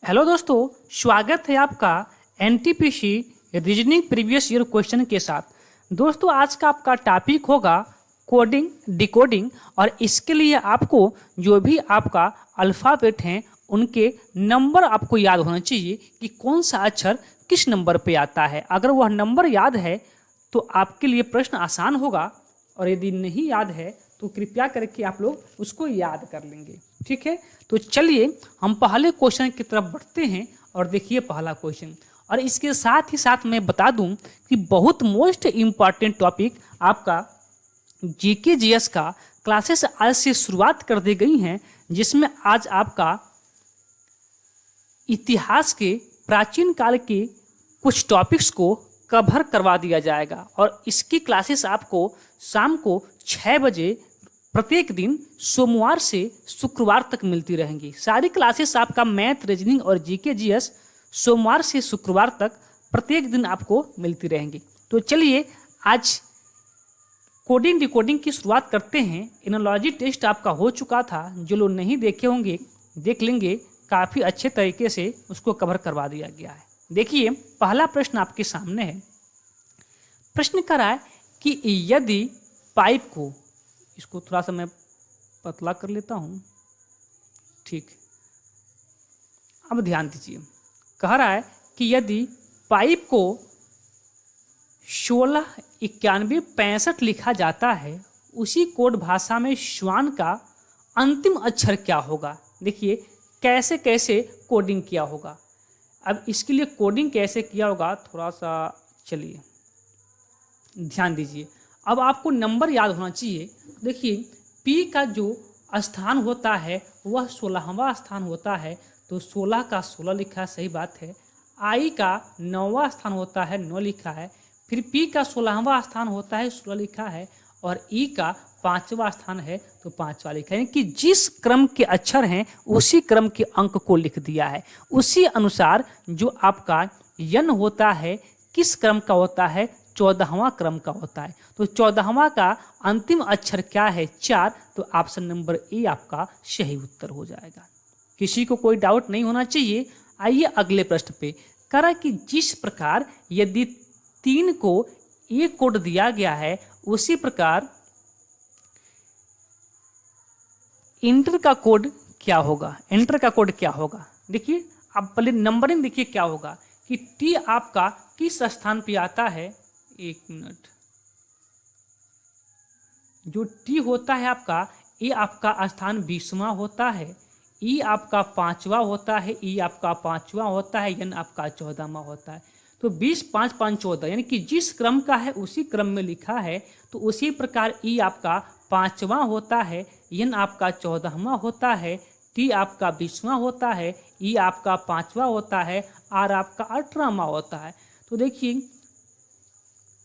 Hello दोस्तों, स्वागत है आपका NTPC reasoning previous year question के साथ। दोस्तों, आज का आपका टॉपिक होगा कोडिंग डिकोडिंग और इसके लिए आपको जो भी आपका अल्फ़ाबेट हैं उनके नंबर आपको याद होना चाहिए कि कौन सा अक्षर किस नंबर पे आता है। अगर वह नंबर याद है तो आपके लिए प्रश्न आसान होगा, और यदि नहीं याद है तो कृपया करके आप लोग उसको याद कर लेंगे। ठीक है, तो चलिए हम पहले क्वेश्चन की तरफ बढ़ते हैं और देखिए पहला क्वेश्चन। और इसके साथ ही साथ मैं बता दूं कि बहुत मोस्ट इम्पॉर्टेंट टॉपिक आपका जीके जीएस का क्लासेस आज से शुरुआत कर दी गई हैं, जिसमें आज आपका इतिहास के प्राचीन काल के कुछ टॉपिक्स को कवर करवा दिया जाएगा। और इसकी क्लासेस आपको शाम को 6 बजे प्रत्येक दिन सोमवार से शुक्रवार तक मिलती रहेंगी। सारी क्लासेस आपका मैथ, रीजनिंग और जीके जीएस सोमवार से शुक्रवार तक प्रत्येक दिन आपको मिलती रहेंगी। तो चलिए आज कोडिंग डिकोडिंग की शुरुआत करते हैं। एनालॉजी टेस्ट आपका हो चुका था, जो लोग नहीं देखे होंगे देख लेंगे, काफ़ी अच्छे तरीके से उसको कवर करवा दिया गया है। देखिए पहला प्रश्न आपके सामने है। प्रश्न कर रहा है कि यदि पाइप को, इसको थोड़ा सा मैं पतला कर लेता हूं, ठीक, अब ध्यान दीजिए। कह रहा है कि यदि पाइप को 169165 लिखा जाता है, उसी कोड भाषा में श्वान का अंतिम अक्षर क्या होगा। देखिए कैसे कैसे कोडिंग किया होगा। अब इसके लिए कोडिंग कैसे किया होगा थोड़ा सा चलिए ध्यान दीजिए। अब आपको नंबर याद होना चाहिए। देखिए पी का जो स्थान होता है वह 16वां स्थान होता है, तो 16 का 16 लिखा है, सही बात है। आई का 9वां स्थान होता है, 9 लिखा है। फिर पी का 16वां स्थान होता है, 16 लिखा है। और ई का 5वां स्थान है, तो 5वां लिखा है। यानी कि जिस क्रम के अक्षर हैं उसी क्रम के अंक को लिख दिया है। उसी अनुसार जो आपका यन होता है किस क्रम का होता है, 14वां क्रम का होता है। तो 14वां का अंतिम अक्षर क्या है, 4। तो ऑप्शन नंबर ए आपका सही उत्तर हो जाएगा। किसी को कोई डाउट नहीं होना चाहिए। आइए अगले प्रश्न पे। करा कि जिस प्रकार यदि 3 को एक कोड दिया गया है, उसी प्रकार इंटर का कोड क्या होगा। एंटर का कोड क्या होगा, देखिए अब पहले नंबरिंग देखिए क्या होगा कि टी आपका किस स्थान पे आता है। एक मिनट, जो टी होता है आपका, ये आपका स्थान 20वां होता है। ई आपका 5वां होता है, ई आपका 5वां होता है, एन आपका 14वां होता है। तो 20 5 5 14, यानी कि जिस क्रम का है उसी क्रम में लिखा है। तो उसी प्रकार ई आपका 5वां होता है, एन आपका 14वां होता है, टी आपका 20वां होता है, ई आपका 5वां होता है, आर आपका 18वां होता है। तो देखिए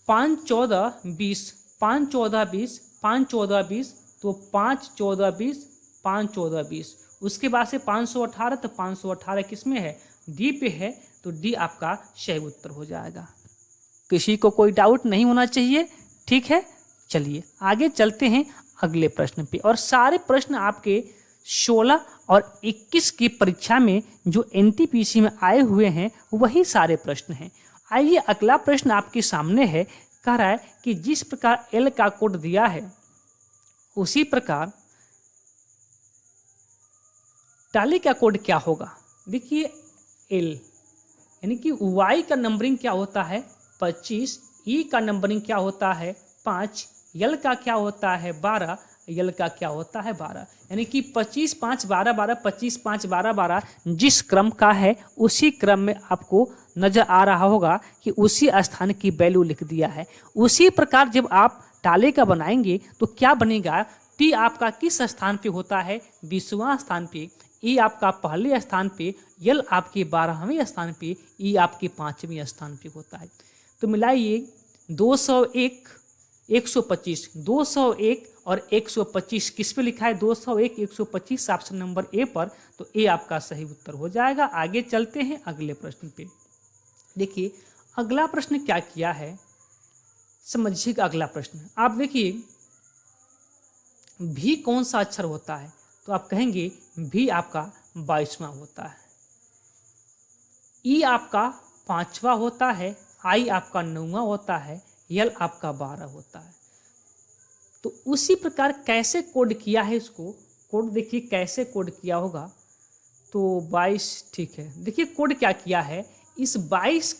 5 14 20, 5 14 20, 5 14 20, तो 5 14 20, 5 14 20। उसके बाद से 518, तो 518 किस में है, डी पे है। तो डी आपका सही उत्तर हो जाएगा। किसी को कोई डाउट नहीं होना चाहिए। ठीक है, चलिए आगे चलते हैं अगले प्रश्न पे। और सारे प्रश्न आपके 16 और 21 की परीक्षा में जो एनटीपीसी में आए हुए हैं वही सारे प्रश्न हैं। आइए अगला प्रश्न आपके सामने है। कह रहा है कि जिस प्रकार एल का कोड दिया है उसी प्रकार टाली का कोड क्या होगा। देखिए एल यानी कि वाई का नंबरिंग क्या होता है 25, ई का नंबरिंग क्या होता है 5, यल का क्या होता है 12, यल का क्या होता है 12। यानी कि 25 5 12 12, 25 5 12 12 जिस क्रम का है उसी क्रम में आपको नजर आ रहा होगा कि उसी स्थान की वैल्यू लिख दिया है। उसी प्रकार जब आप टाले का बनाएंगे तो क्या बनेगा, टी आपका किस स्थान पे होता है 20वां स्थान पे, ई आपका पहले स्थान पे, यल आपके 12वें स्थान पे, ई आपके 5वें स्थान पे होता है। तो मिलाइए 201 125, 201 और 125 किस पे लिखा है, 201 125 ऑप्शन नंबर ए पर। तो ए आपका सही उत्तर हो जाएगा। आगे चलते हैं अगले प्रश्न पे। देखिए अगला प्रश्न क्या किया है, समझिएगा। अगला प्रश्न आप देखिए, भी कौन सा अक्षर होता है, तो आप कहेंगे भी आपका 22वां होता है। ई आपका 5वां होता है, आई आपका 9वां होता है, यल आपका 12 होता है। तो उसी प्रकार कैसे कोड किया है इसको, कोड देखिए कैसे कोड किया होगा। तो 22 ठीक है, देखिए कोड क्या किया है, इस 22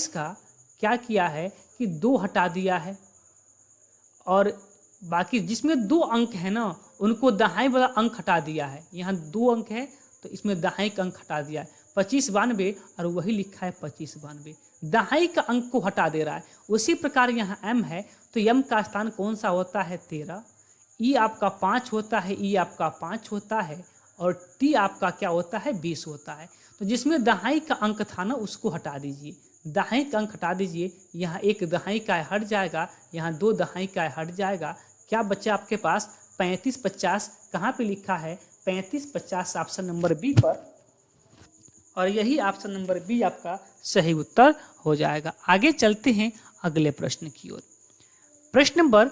का क्या किया है कि 2 हटा दिया है, और बाकी जिसमें 2 अंक है ना उनको दहाई वाला अंक हटा दिया है। यहाँ 2 अंक है तो इसमें दहाई का अंक हटा दिया है, 25 92, और वही लिखा है 25 92, दहाई का अंक को हटा दे रहा है। उसी प्रकार यहाँ m है तो m का स्थान कौन सा होता है 13, ई आपका 5 होता है, ई आपका 5 होता है, और टी आपका क्या होता है 20 होता है। तो जिसमें दहाई का अंक था ना उसको हटा दीजिए, दहाई का अंक हटा दीजिए। यहाँ 1 दहाई का हट जाएगा, यहाँ 2 दहाई का हट जाएगा, क्या बच्चा आपके पास 35 50 कहाँ पे लिखा है 35 50 ऑप्शन नंबर बी पर, और यही ऑप्शन नंबर बी आपका सही उत्तर हो जाएगा। आगे चलते हैं अगले प्रश्न की ओर। प्रश्न नंबर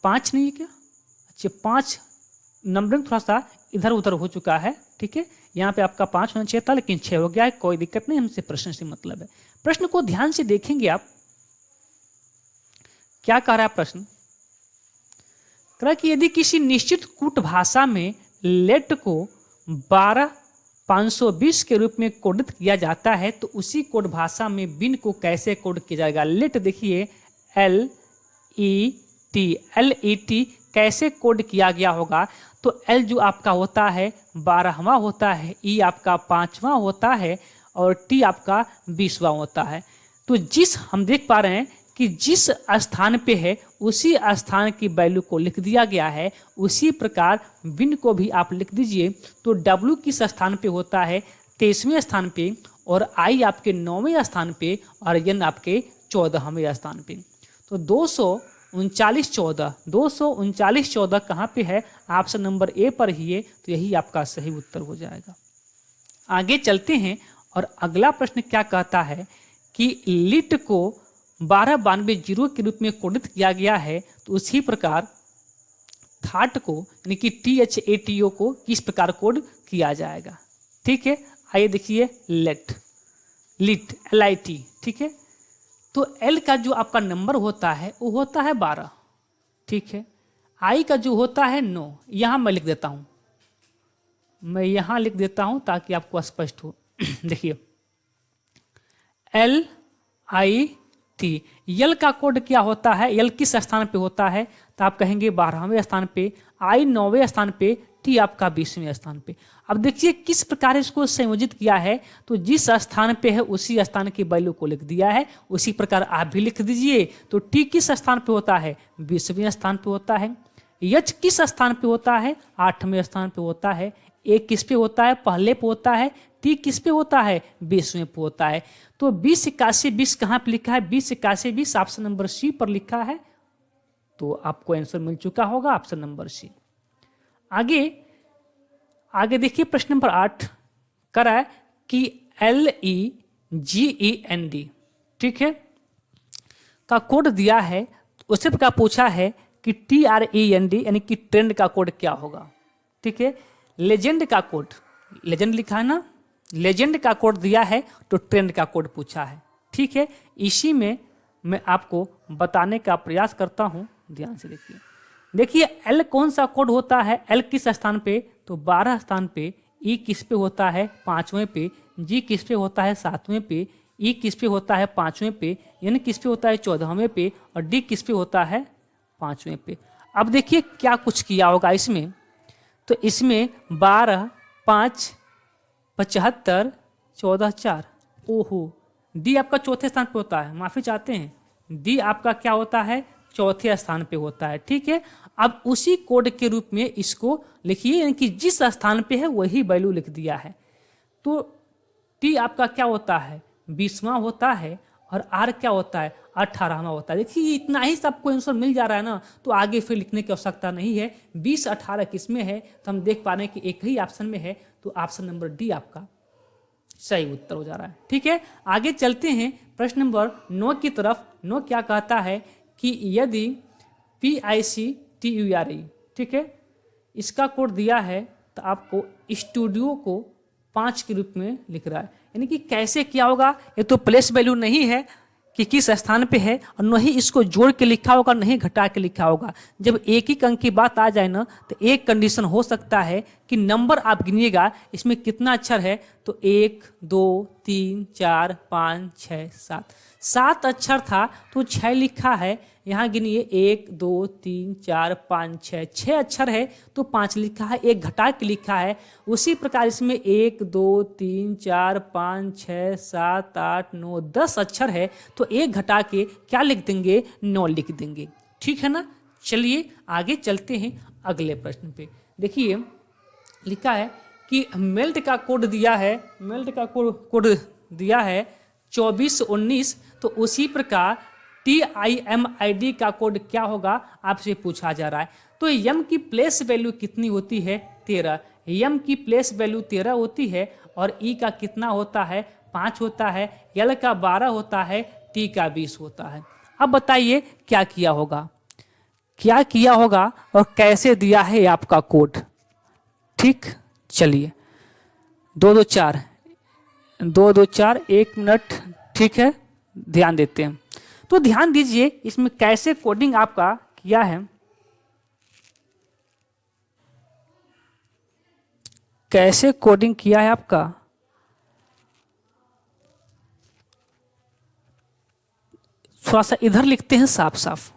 5 नहीं है क्या, अच्छा 5 नंबरिंग थोड़ा सा इधर उधर हो चुका है, ठीक है, यहाँ पे आपका 5 होना चाहिए था लेकिन 6 हो गया है, कोई दिक्कत नहीं, हमसे प्रश्न से मतलब है। प्रश्न को ध्यान से देखेंगे आप, क्या कह रहा है प्रश्न, कह रहा है कि यदि किसी निश्चित कूट भाषा में लेट को 12520 के रूप में कोडित किया जाता है तो उसी कोड भाषा में बिन को कैसे कोड किया जाएगा। लेट देखिए LET कैसे कोड किया गया होगा, तो L जो आपका होता है 12वां होता है, E आपका 5वां होता है, और T आपका 20वां होता है। तो जिस हम देख पा रहे हैं कि जिस स्थान पे है उसी स्थान की वैल्यू को लिख दिया गया है, उसी प्रकार बिन को भी आप लिख दीजिए। तो W किस स्थान पे होता है 23वें स्थान पे, और I आपके 9वें स्थान पे, और N आपके 14वें स्थान पे। तो 239 14 कहाँ पे है, ऑप्शन नंबर ए पर ही है, तो यही आपका सही उत्तर हो जाएगा। आगे चलते हैं और अगला प्रश्न क्या कहता है कि लिट को 1292 के रूप में कोडित किया गया है, तो उसी प्रकार थाट को यानी कि THATO को किस प्रकार कोड किया जाएगा। ठीक है, आइए देखिए लिट LIT, ठीक है। तो L का जो आपका नंबर होता है वो होता है 12, ठीक है। I का जो होता है 9, यहाँ मैं लिख देता हूँ, मैं यहाँ लिख देता हूँ ताकि आपको स्पष्ट हो। देखिए LIT, यल का कोड क्या होता है, यल किस स्थान पे होता है, तो आप कहेंगे 12वें स्थान पे, I 9वें स्थान पे, T आपका 20वें स्थान पे। अब देखिए किस प्रकार इसको संयोजित किया है, तो जिस स्थान पे है उसी स्थान की वैल्यू को लिख दिया है, उसी प्रकार आप भी लिख दीजिए। तो T किस स्थान पे होता है 20वें स्थान पे होता है, H किस स्थान पे होता है 8वें स्थान पे होता है, A किस पे होता है पहले पे होता है, T किस पे होता है 20वें पे होता है। तो 20 81 20 कहाँ पे लिखा है 20 81 20 ऑप्शन नंबर सी पर लिखा है, तो आपको आंसर मिल चुका होगा ऑप्शन नंबर सी। आगे देखिए प्रश्न नंबर 8 करा है कि LEGEND, ठीक है, का कोड दिया है, उसी प्रकार पूछा है कि TREND यानी कि ट्रेंड का कोड क्या होगा। ठीक है, लेजेंड का कोड, लेजेंड लिखा है ना, लेजेंड का कोड दिया है तो ट्रेंड का कोड पूछा है। ठीक है, इसी में मैं आपको बताने का प्रयास करता हूं, ध्यान से देखिए। देखिए एल कौन सा कोड होता है, एल किस स्थान पे, तो 12 स्थान पे, ई किस पे होता है 5वें पे, जी किस पे होता है 7वें पे, ई किस पे होता है 5वें पे, एन किस पे होता है 14वें पे, और डी किस पे होता है 5वें पे। अब देखिए क्या कुछ किया होगा इसमें, तो इसमें 12 5 75 14 4, ओहो डी आपका चौथे स्थान पे होता है, माफी चाहते हैं, डी आपका क्या होता है चौथे स्थान पे होता है। ठीक है, अब उसी कोड के रूप में इसको लिखिए, यानी कि जिस स्थान पे है वही वैल्यू लिख दिया है। तो टी आपका क्या होता है 20वां होता है, और आर क्या होता है 18वां होता है। देखिए इतना ही सबको आंसर मिल जा रहा है ना, तो आगे फिर लिखने की आवश्यकता नहीं है। 20 18 किस में है, तो हम देख पा रहे हैं कि एक ही ऑप्शन में है, तो ऑप्शन नंबर डी आपका सही उत्तर हो जा रहा है। ठीक है, आगे चलते हैं प्रश्न नंबर 9 की तरफ। 9 क्या कहता है कि यदि PICTURE, ठीक है, इसका कोड दिया है, तो आपको स्टूडियो को 5 के रूप में लिख रहा है। यानी कि कैसे किया होगा, ये तो प्लेस वैल्यू नहीं है कि किस स्थान पे है, और न ही इसको जोड़ के लिखा होगा, नहीं घटा के लिखा होगा। जब एक ही अंक की बात आ जाए ना, तो एक कंडीशन हो सकता है कि नंबर आप गिनिएगा इसमें कितना अक्षर है, तो 1 2 3 4 5 6 7 अक्षर था तो 6 लिखा है। यहाँ गिनिए 1 2 3 4 5 6 अक्षर है तो 5 लिखा है, एक घटा के लिखा है। उसी प्रकार इसमें 1 2 3 4 5 6 7 8 9 10 अक्षर है तो एक घटा के क्या लिख देंगे, 9 लिख देंगे। ठीक है ना। चलिए आगे चलते हैं अगले प्रश्न पे। देखिए लिखा है कि मेल्ट का कोड दिया है, मेल्ट का कोड दिया है 2419, तो उसी प्रकार TIMID का कोड क्या होगा आपसे पूछा जा रहा है। तो यम की प्लेस वैल्यू कितनी होती है, 13। यम की प्लेस वैल्यू 13 होती है और ई का कितना होता है, 5 होता है, एल का 12 होता है, टी का 20 होता है। अब बताइए क्या किया होगा, क्या किया होगा और कैसे दिया है आपका कोड। ठीक, चलिए 2 2 4 2 2 4 1 मिनट। ठीक है, ध्यान देते हैं। तो ध्यान दीजिए इसमें कैसे कोडिंग आपका किया है, कैसे कोडिंग किया है आपका। थोड़ा सा इधर लिखते हैं साफ साफ।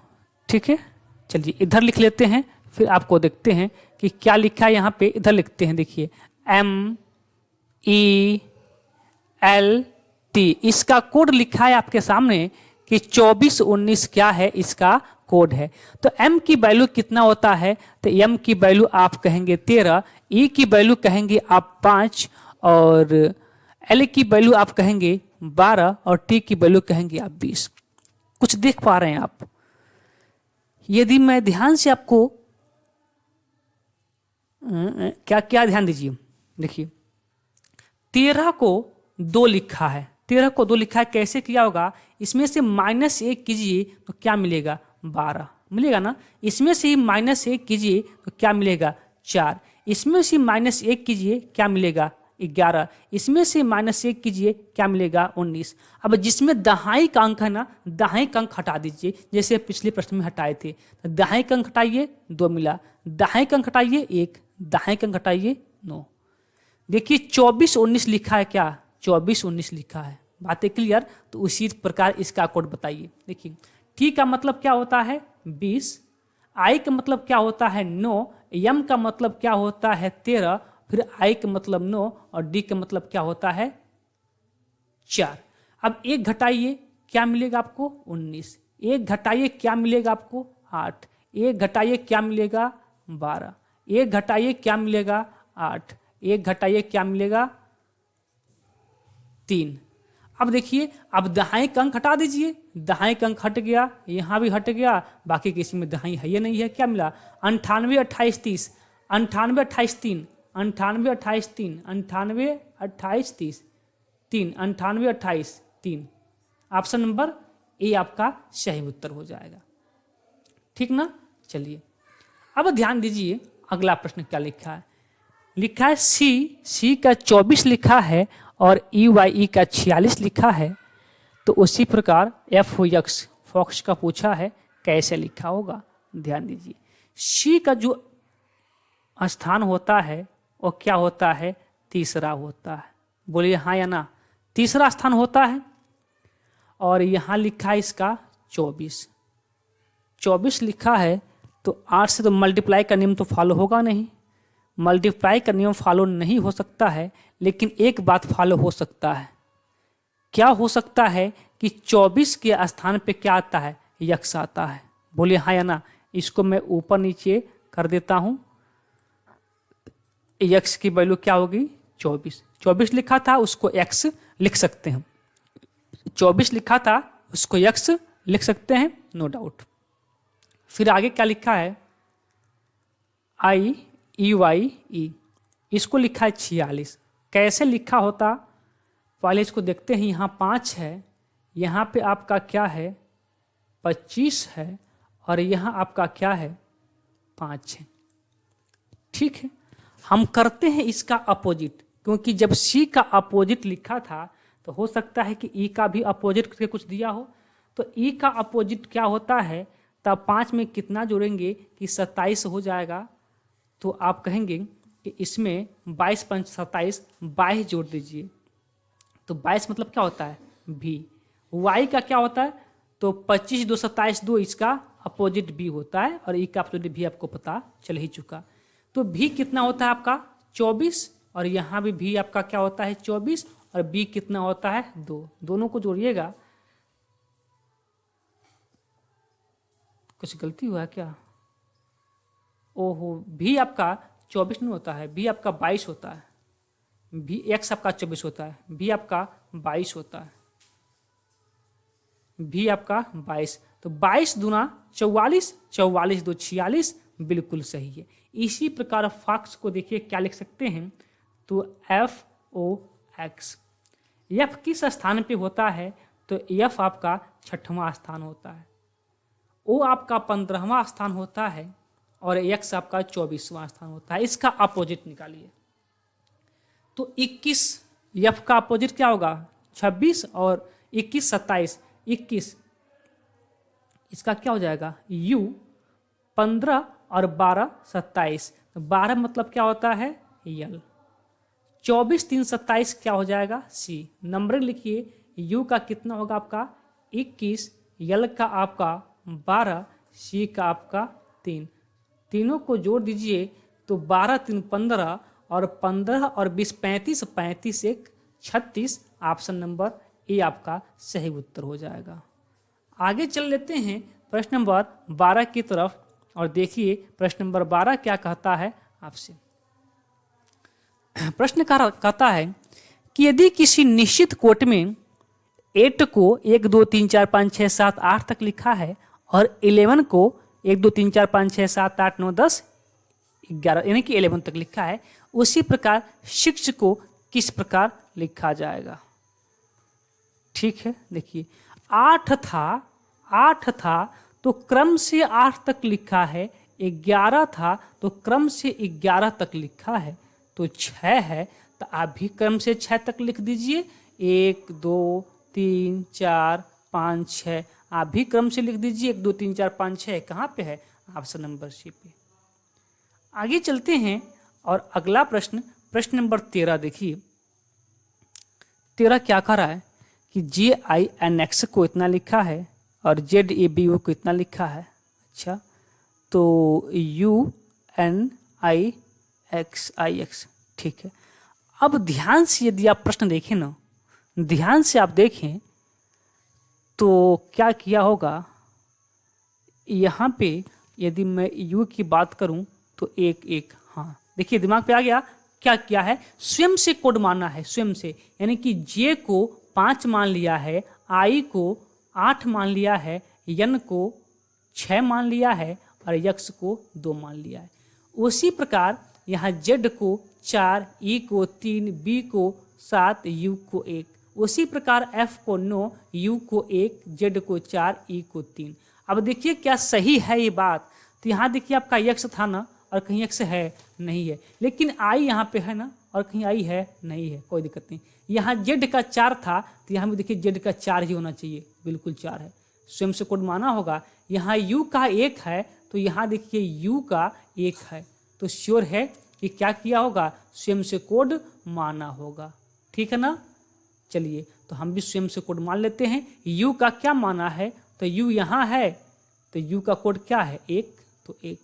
ठीक है, चलिए इधर लिख लेते हैं, फिर आपको देखते हैं कि क्या लिखा है यहाँ पे। इधर लिखते हैं, देखिए MELT, इसका कोड लिखा है आपके सामने कि 2419 क्या है, इसका कोड है। तो m की वैल्यू कितना होता है, तो m की वैल्यू आप कहेंगे 13, e की वैल्यू कहेंगे आप 5, और l की वैल्यू आप कहेंगे 12, और t की वैल्यू कहेंगे आप 20। कुछ देख पा रहे हैं आप। यदि मैं ध्यान से आपको क्या क्या ध्यान दीजिए, देखिए 13 को 2 लिखा है, 13 को 2 लिखा है। कैसे किया होगा, इसमें से -1 कीजिए तो क्या मिलेगा, 12 मिलेगा ना। इसमें से ही -1 कीजिए तो क्या मिलेगा, 4। इसमें से -1 कीजिए क्या मिलेगा, 11। इसमें से -1 कीजिए क्या मिलेगा, 19। अब जिसमें दहाई का अंक है ना, दहाई का अंक हटा दीजिए, जैसे पिछले प्रश्न में हटाए थे। तो दहाई का अंक हटाइए, 2 मिला। दहाई का अंक हटाइए, 1। दहाई का अंक हटाइए, 9। देखिए 2419 लिखा है, क्या 2419 लिखा है। बातें क्लियर। तो उसी प्रकार इसका कोड बताइए। देखिए टी का मतलब क्या होता है, 20। आई का मतलब क्या होता है, 9। यम का मतलब क्या होता है, 13। फिर आई का मतलब 9, और डी का मतलब क्या होता है, 4। अब एक घटाइए क्या मिलेगा आपको, 19। एक घटाइए क्या मिलेगा आपको, 8। एक घटाइए क्या मिलेगा, 12। एक घटाइए क्या मिलेगा, 8। एक घटाइए क्या मिलेगा, 3। अब देखिए, अब दहाई का अंक हटा दीजिए। दहाई का अंक हट गया, यहां भी हट गया, बाकी किसी में दहाई है ये नहीं है। क्या मिला, 98 28 30, 98 28 3, 98 28 3, 98 28 30, 3, 98 28 3। ऑप्शन नंबर ए आपका सही उत्तर हो जाएगा। ठीक ना। चलिए अब ध्यान दीजिए अगला प्रश्न क्या लिखा है। लिखा है सी का 24 लिखा है और EYE का 46 लिखा है। तो उसी प्रकार FOX फॉक्स का पूछा है, कैसे लिखा होगा। ध्यान दीजिए सी का जो स्थान होता है वो क्या होता है, तीसरा होता है। बोलिए हाँ या ना, तीसरा स्थान होता है। और यहाँ लिखा है इसका 24 लिखा है। तो 8 से तो मल्टीप्लाई का नियम तो फॉलो होगा नहीं, मल्टीप्लाई का नियम फॉलो नहीं हो सकता है। लेकिन एक बात फॉलो हो सकता है। क्या हो सकता है कि 24 के स्थान पे क्या आता है, यक्स आता है। बोलिए हाँ या ना। इसको मैं ऊपर नीचे कर देता हूं। यक्स की वैल्यू क्या होगी, 24 लिखा था उसको एक्स लिख सकते हैं। 24 लिखा था उसको यक्स लिख सकते हैं, नो डाउट। फिर आगे क्या लिखा है, IEYE, इसको लिखा है 46। कैसे लिखा होता, पहले इसको देखते हैं। यहाँ 5 है, यहाँ पे आपका क्या है, 25 है, और यहाँ आपका क्या है, 5 है। ठीक है, हम करते हैं इसका अपोजिट, क्योंकि जब सी का अपोजिट लिखा था तो हो सकता है कि ई का भी अपोजिट करके कुछ दिया हो। तो ई का अपोजिट क्या होता है, तब 5 में कितना जोड़ेंगे कि 27 हो जाएगा। तो आप कहेंगे कि इसमें 22 पंच 27, 22 जोड़ दीजिए। तो 22 मतलब क्या होता है, भी। वाई का क्या होता है, तो 25 2 27 2, इसका अपोजिट बी होता है और ई का अपोजिट भी आपको पता चल ही चुका। तो भी कितना होता है आपका 24, और यहाँ भी भी आपका क्या होता है 24, और बी कितना होता है 2। दोनों को जोड़िएगा। कुछ गलती हुआ है क्या, ओहो, भी आपका 24 नहीं होता है, भी आपका 22 होता है। भी एक्स आपका 24 होता है, भी आपका 22 होता है, भी आपका 22। तो 22 दूना 44, 44 दो 46, बिल्कुल सही है। इसी प्रकार फॉक्स को देखिए क्या लिख सकते हैं, तो एफ ओ एक्स। एफ किस स्थान पे होता है, तो एफ आपका 6वां स्थान होता है, ओ आपका 15वां स्थान होता है, और एक्स आपका 24वां स्थान होता है। इसका अपोजिट निकालिए। तो 21, एफ का अपोजिट क्या होगा 26, और 21 27, 21 इसका क्या हो जाएगा यू, 15 और 12 27। तो 12 मतलब क्या होता है यल। 24 3 27 क्या हो जाएगा सी। नंबर लिखिए, यू का कितना होगा आपका 21, यल का आपका 12, सी का आपका 3। तीनों को जोड़ दीजिए तो 12 3 15, और 15 और 20 35, 35 1 36। ऑप्शन नंबर ए आपका सही उत्तर हो जाएगा। आगे चल लेते हैं प्रश्न नंबर 12 की तरफ, और देखिए प्रश्न नंबर 12 क्या कहता है आपसे। प्रश्न कहता है कि यदि किसी निश्चित कोट में 8 को 1 2 3 4 5 6 7 8 तक लिखा है, और 11 को 1 2 3 4 5 6 7 8 9 10 11 यानी कि 11 तक लिखा है, उसी प्रकार 6 को किस प्रकार लिखा जाएगा। ठीक है, देखिए 8 था तो क्रम से 8 तक लिखा है, 11 था तो क्रम से 11 तक लिखा है, तो 6 है तो आप भी क्रम से 6 तक लिख दीजिए। 1 2 3 4 5 6 आप भी क्रम से लिख दीजिए। 1 2 3 4 5 6 कहाँ पे है, ऑप्शन नंबर सी पे। आगे चलते हैं और अगला प्रश्न, प्रश्न नंबर 13 देखिए। 13 क्या कह रहा है कि JINX को इतना लिखा है और ZABO को इतना लिखा है। अच्छा, तो UNIXIX, ठीक है। अब ध्यान से यदि आप प्रश्न देखें ना, ध्यान से आप देखें तो क्या किया होगा, यहाँ पे यदि मैं U की बात करूँ तो 1 1, हाँ देखिए दिमाग पे आ गया। क्या किया है, स्वयं से कोड माना है, स्वयं से, यानी कि J को 5 मान लिया है, I को 8 मान लिया है, N को 6 मान लिया है, और X को 2 मान लिया है। उसी प्रकार यहाँ Z को 4, E को 3, B को 7, U को 1। उसी प्रकार F को 9, U को 1, Z को 4, E को 3। अब देखिए क्या सही है ये बात। तो यहाँ देखिए आपका X था ना, और कहीं X है नहीं है, लेकिन I यहाँ पे है ना, और कहीं I है नहीं है, कोई दिक्कत नहीं। यहाँ Z का 4 था तो यहाँ भी देखिए Z का 4 ही होना चाहिए, बिल्कुल 4 है, स्वयं से कोड माना होगा। यहाँ U का 1 है तो यहाँ देखिए U का 1 है, तो श्योर है कि क्या किया होगा, स्वयं से कोड माना होगा। ठीक है ना, चलिए तो हम भी स्वयं से कोड मान लेते हैं। U का क्या माना है, तो U यहाँ है तो U का कोड क्या है 1, तो 1।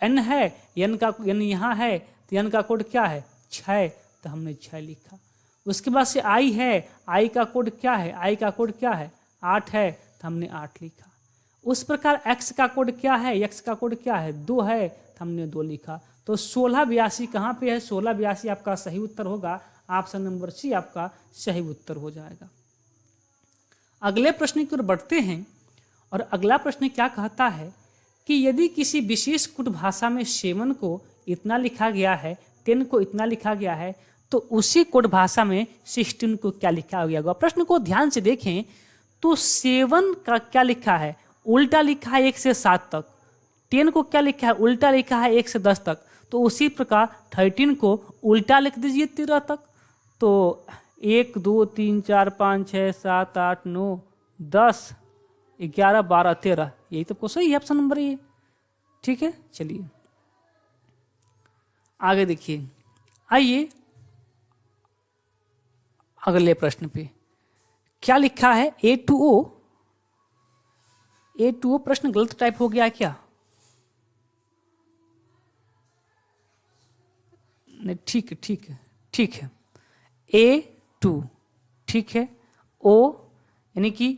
N है, N यहाँ है तो N का कोड क्या है 6, तो हमने 6 लिखा। उसके बाद से I है, I का कोड क्या है, I का कोड क्या है 8 है, तो हमने 8 लिखा। उस प्रकार X का कोड क्या है, X का कोड क्या है 2 है, तो हमने 2 लिखा। तो 16 82 कहाँ पे है, 16 82 आपका सही उत्तर होगा। ऑप्शन नंबर सी आपका सही उत्तर हो जाएगा। अगले प्रश्न की ओर बढ़ते हैं, और अगला प्रश्न क्या कहता है कि यदि किसी विशेष कुट भाषा में 7 को इतना लिखा गया है, 10 को इतना लिखा गया है, तो उसी कोड भाषा में 16 को क्या लिखा गया होगा। प्रश्न को ध्यान से देखें तो 7 का क्या लिखा है, उल्टा लिखा है 1 से 7 तक। 10 को क्या लिखा है, उल्टा लिखा है 1 से 10 तक। तो उसी प्रकार 13 को उल्टा लिख दीजिए 13 तक। तो 1 2 3 4 5 6 7 8 9 10 11 12 13, यही तो आपको सही है, ऑप्शन नंबर ये। ठीक है, चलिए आगे देखिए। आइए अगले प्रश्न पे क्या लिखा है, A2O। A2O प्रश्न गलत टाइप हो गया है क्या? नहीं, ठीक है ठीक है ठीक है। A2 ठीक है, O यानी कि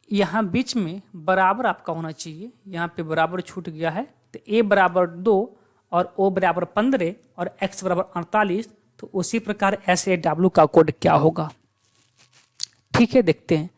यहाँ बीच में बराबर आपका होना चाहिए, यहाँ पे बराबर छूट गया है, तो A बराबर 2 और O बराबर 15 और X बराबर 48, तो उसी प्रकार SAW का कोड क्या होगा? ठीक है, देखते हैं।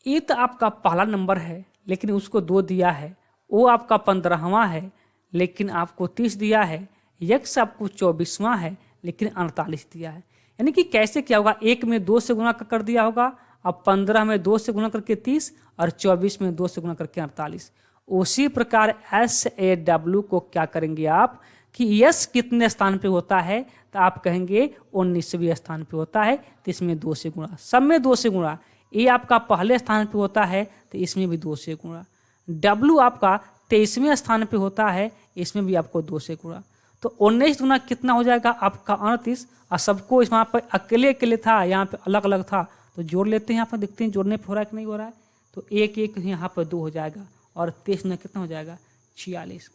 ए तो आपका पहला नंबर है लेकिन उसको 2 दिया है, O आपका 15वां है लेकिन आपको 30 दिया है, X आपको 24वां है लेकिन 48 दिया है। यानी कि कैसे क्या होगा, 1 में 2 से गुणा कर दिया होगा, अब 15 में 2 से गुणा करके 30 और 24 में 2 से गुणा करके 48। उसी प्रकार SAW को क्या करेंगे आप कि यस कितने स्थान पे होता है, तो आप कहेंगे 19वें स्थान पे होता है, तो इसमें 2 से गुणा, सब में 2 से गुणा। ए आपका पहले स्थान पे होता है तो इसमें भी 2 से गुणा। W आपका 23वें स्थान पे होता है, इसमें भी आपको 2 से गुणा। तो 19 गुना कितना हो जाएगा आपका 38, और सबको इस वहाँ पर अकेले अकेले था, यहाँ पे अलग अलग था, तो जोड़ लेते हैं। यहाँ पर देखते हैं जोड़ने पर हो रहा है कि नहीं हो रहा है। तो 1 1 यहाँ पर 2 हो जाएगा और 23 में कितना हो जाएगा 46।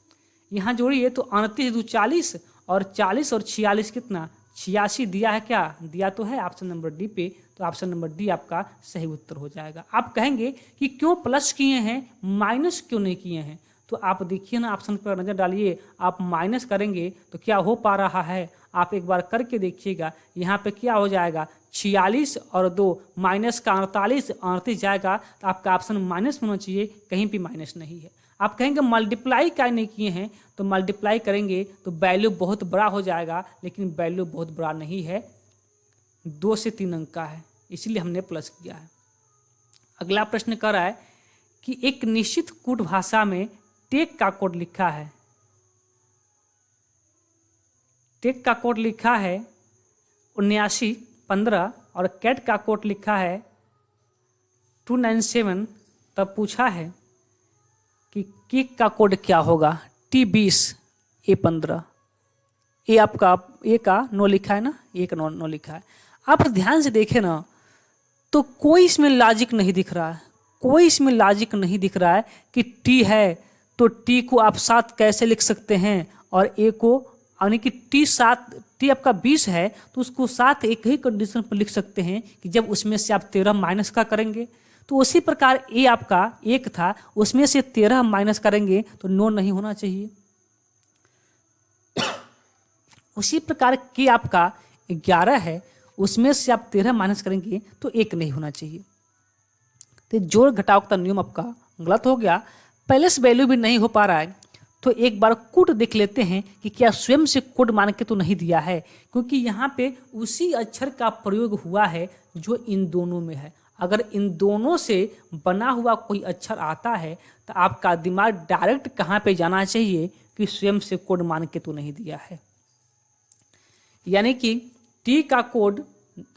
यहाँ जोड़िए तो 38 2 40 और 40 और 46 कितना 86 दिया है, क्या दिया तो है ऑप्शन नंबर डी पे, तो ऑप्शन नंबर डी आपका सही उत्तर हो जाएगा। आप कहेंगे कि क्यों प्लस किए हैं माइनस क्यों नहीं किए हैं, तो आप देखिए ना ऑप्शन पर नजर डालिए, आप माइनस करेंगे तो क्या हो पा रहा है, आप एक बार करके देखिएगा। यहाँ पे क्या हो जाएगा 46 और 2 माइनस का 48, 38 जाएगा, तो आपका ऑप्शन माइनस होना चाहिए, कहीं भी माइनस नहीं है। आप कहेंगे मल्टीप्लाई क्या नहीं किए हैं, तो मल्टीप्लाई करेंगे तो वैल्यू बहुत बड़ा हो जाएगा, लेकिन वैल्यू बहुत बड़ा नहीं है, 2 से 3 अंक का है, इसलिए हमने प्लस किया है। अगला प्रश्न कर रहा है कि एक निश्चित कूट भाषा में टेक का कोड लिखा है, टेक का कोड लिखा है 79 15 और कैट का कोड लिखा है 297, तब पूछा है कि किक का कोड क्या होगा, T20 A15। ए आपका ए का 9 लिखा है ना, एक 9 लिखा है। आप ध्यान से देखें ना तो कोई इसमें लॉजिक नहीं दिख रहा है, कोई इसमें लॉजिक नहीं दिख रहा है कि टी है तो टी को आप 7 कैसे लिख सकते हैं, और ए को यानी कि टी आपका 20 है तो उसको 7 एक ही कंडीशन पर लिख सकते हैं कि जब उसमें से आप 13 माइनस का करेंगे। तो उसी प्रकार ए आपका 1 था, उसमें से 13 माइनस करेंगे तो 9 नहीं होना चाहिए। उसी प्रकार के आपका 11 है, उसमें से आप 13 माइनस करेंगे तो 1 नहीं होना चाहिए। तो जोड़ घटाव का नियम आपका गलत हो गया, पहले से वैल्यू भी नहीं हो पा रहा है, तो एक बार कोड देख लेते हैं कि क्या स्वयं से कोड मान के तो नहीं दिया है, क्योंकि यहाँ पे उसी अक्षर का प्रयोग हुआ है जो इन दोनों में है। अगर इन दोनों से बना हुआ कोई अक्षर आता है तो आपका दिमाग डायरेक्ट कहाँ पे जाना चाहिए कि स्वयं से कोड मान के तो नहीं दिया है। यानी कि टी का कोड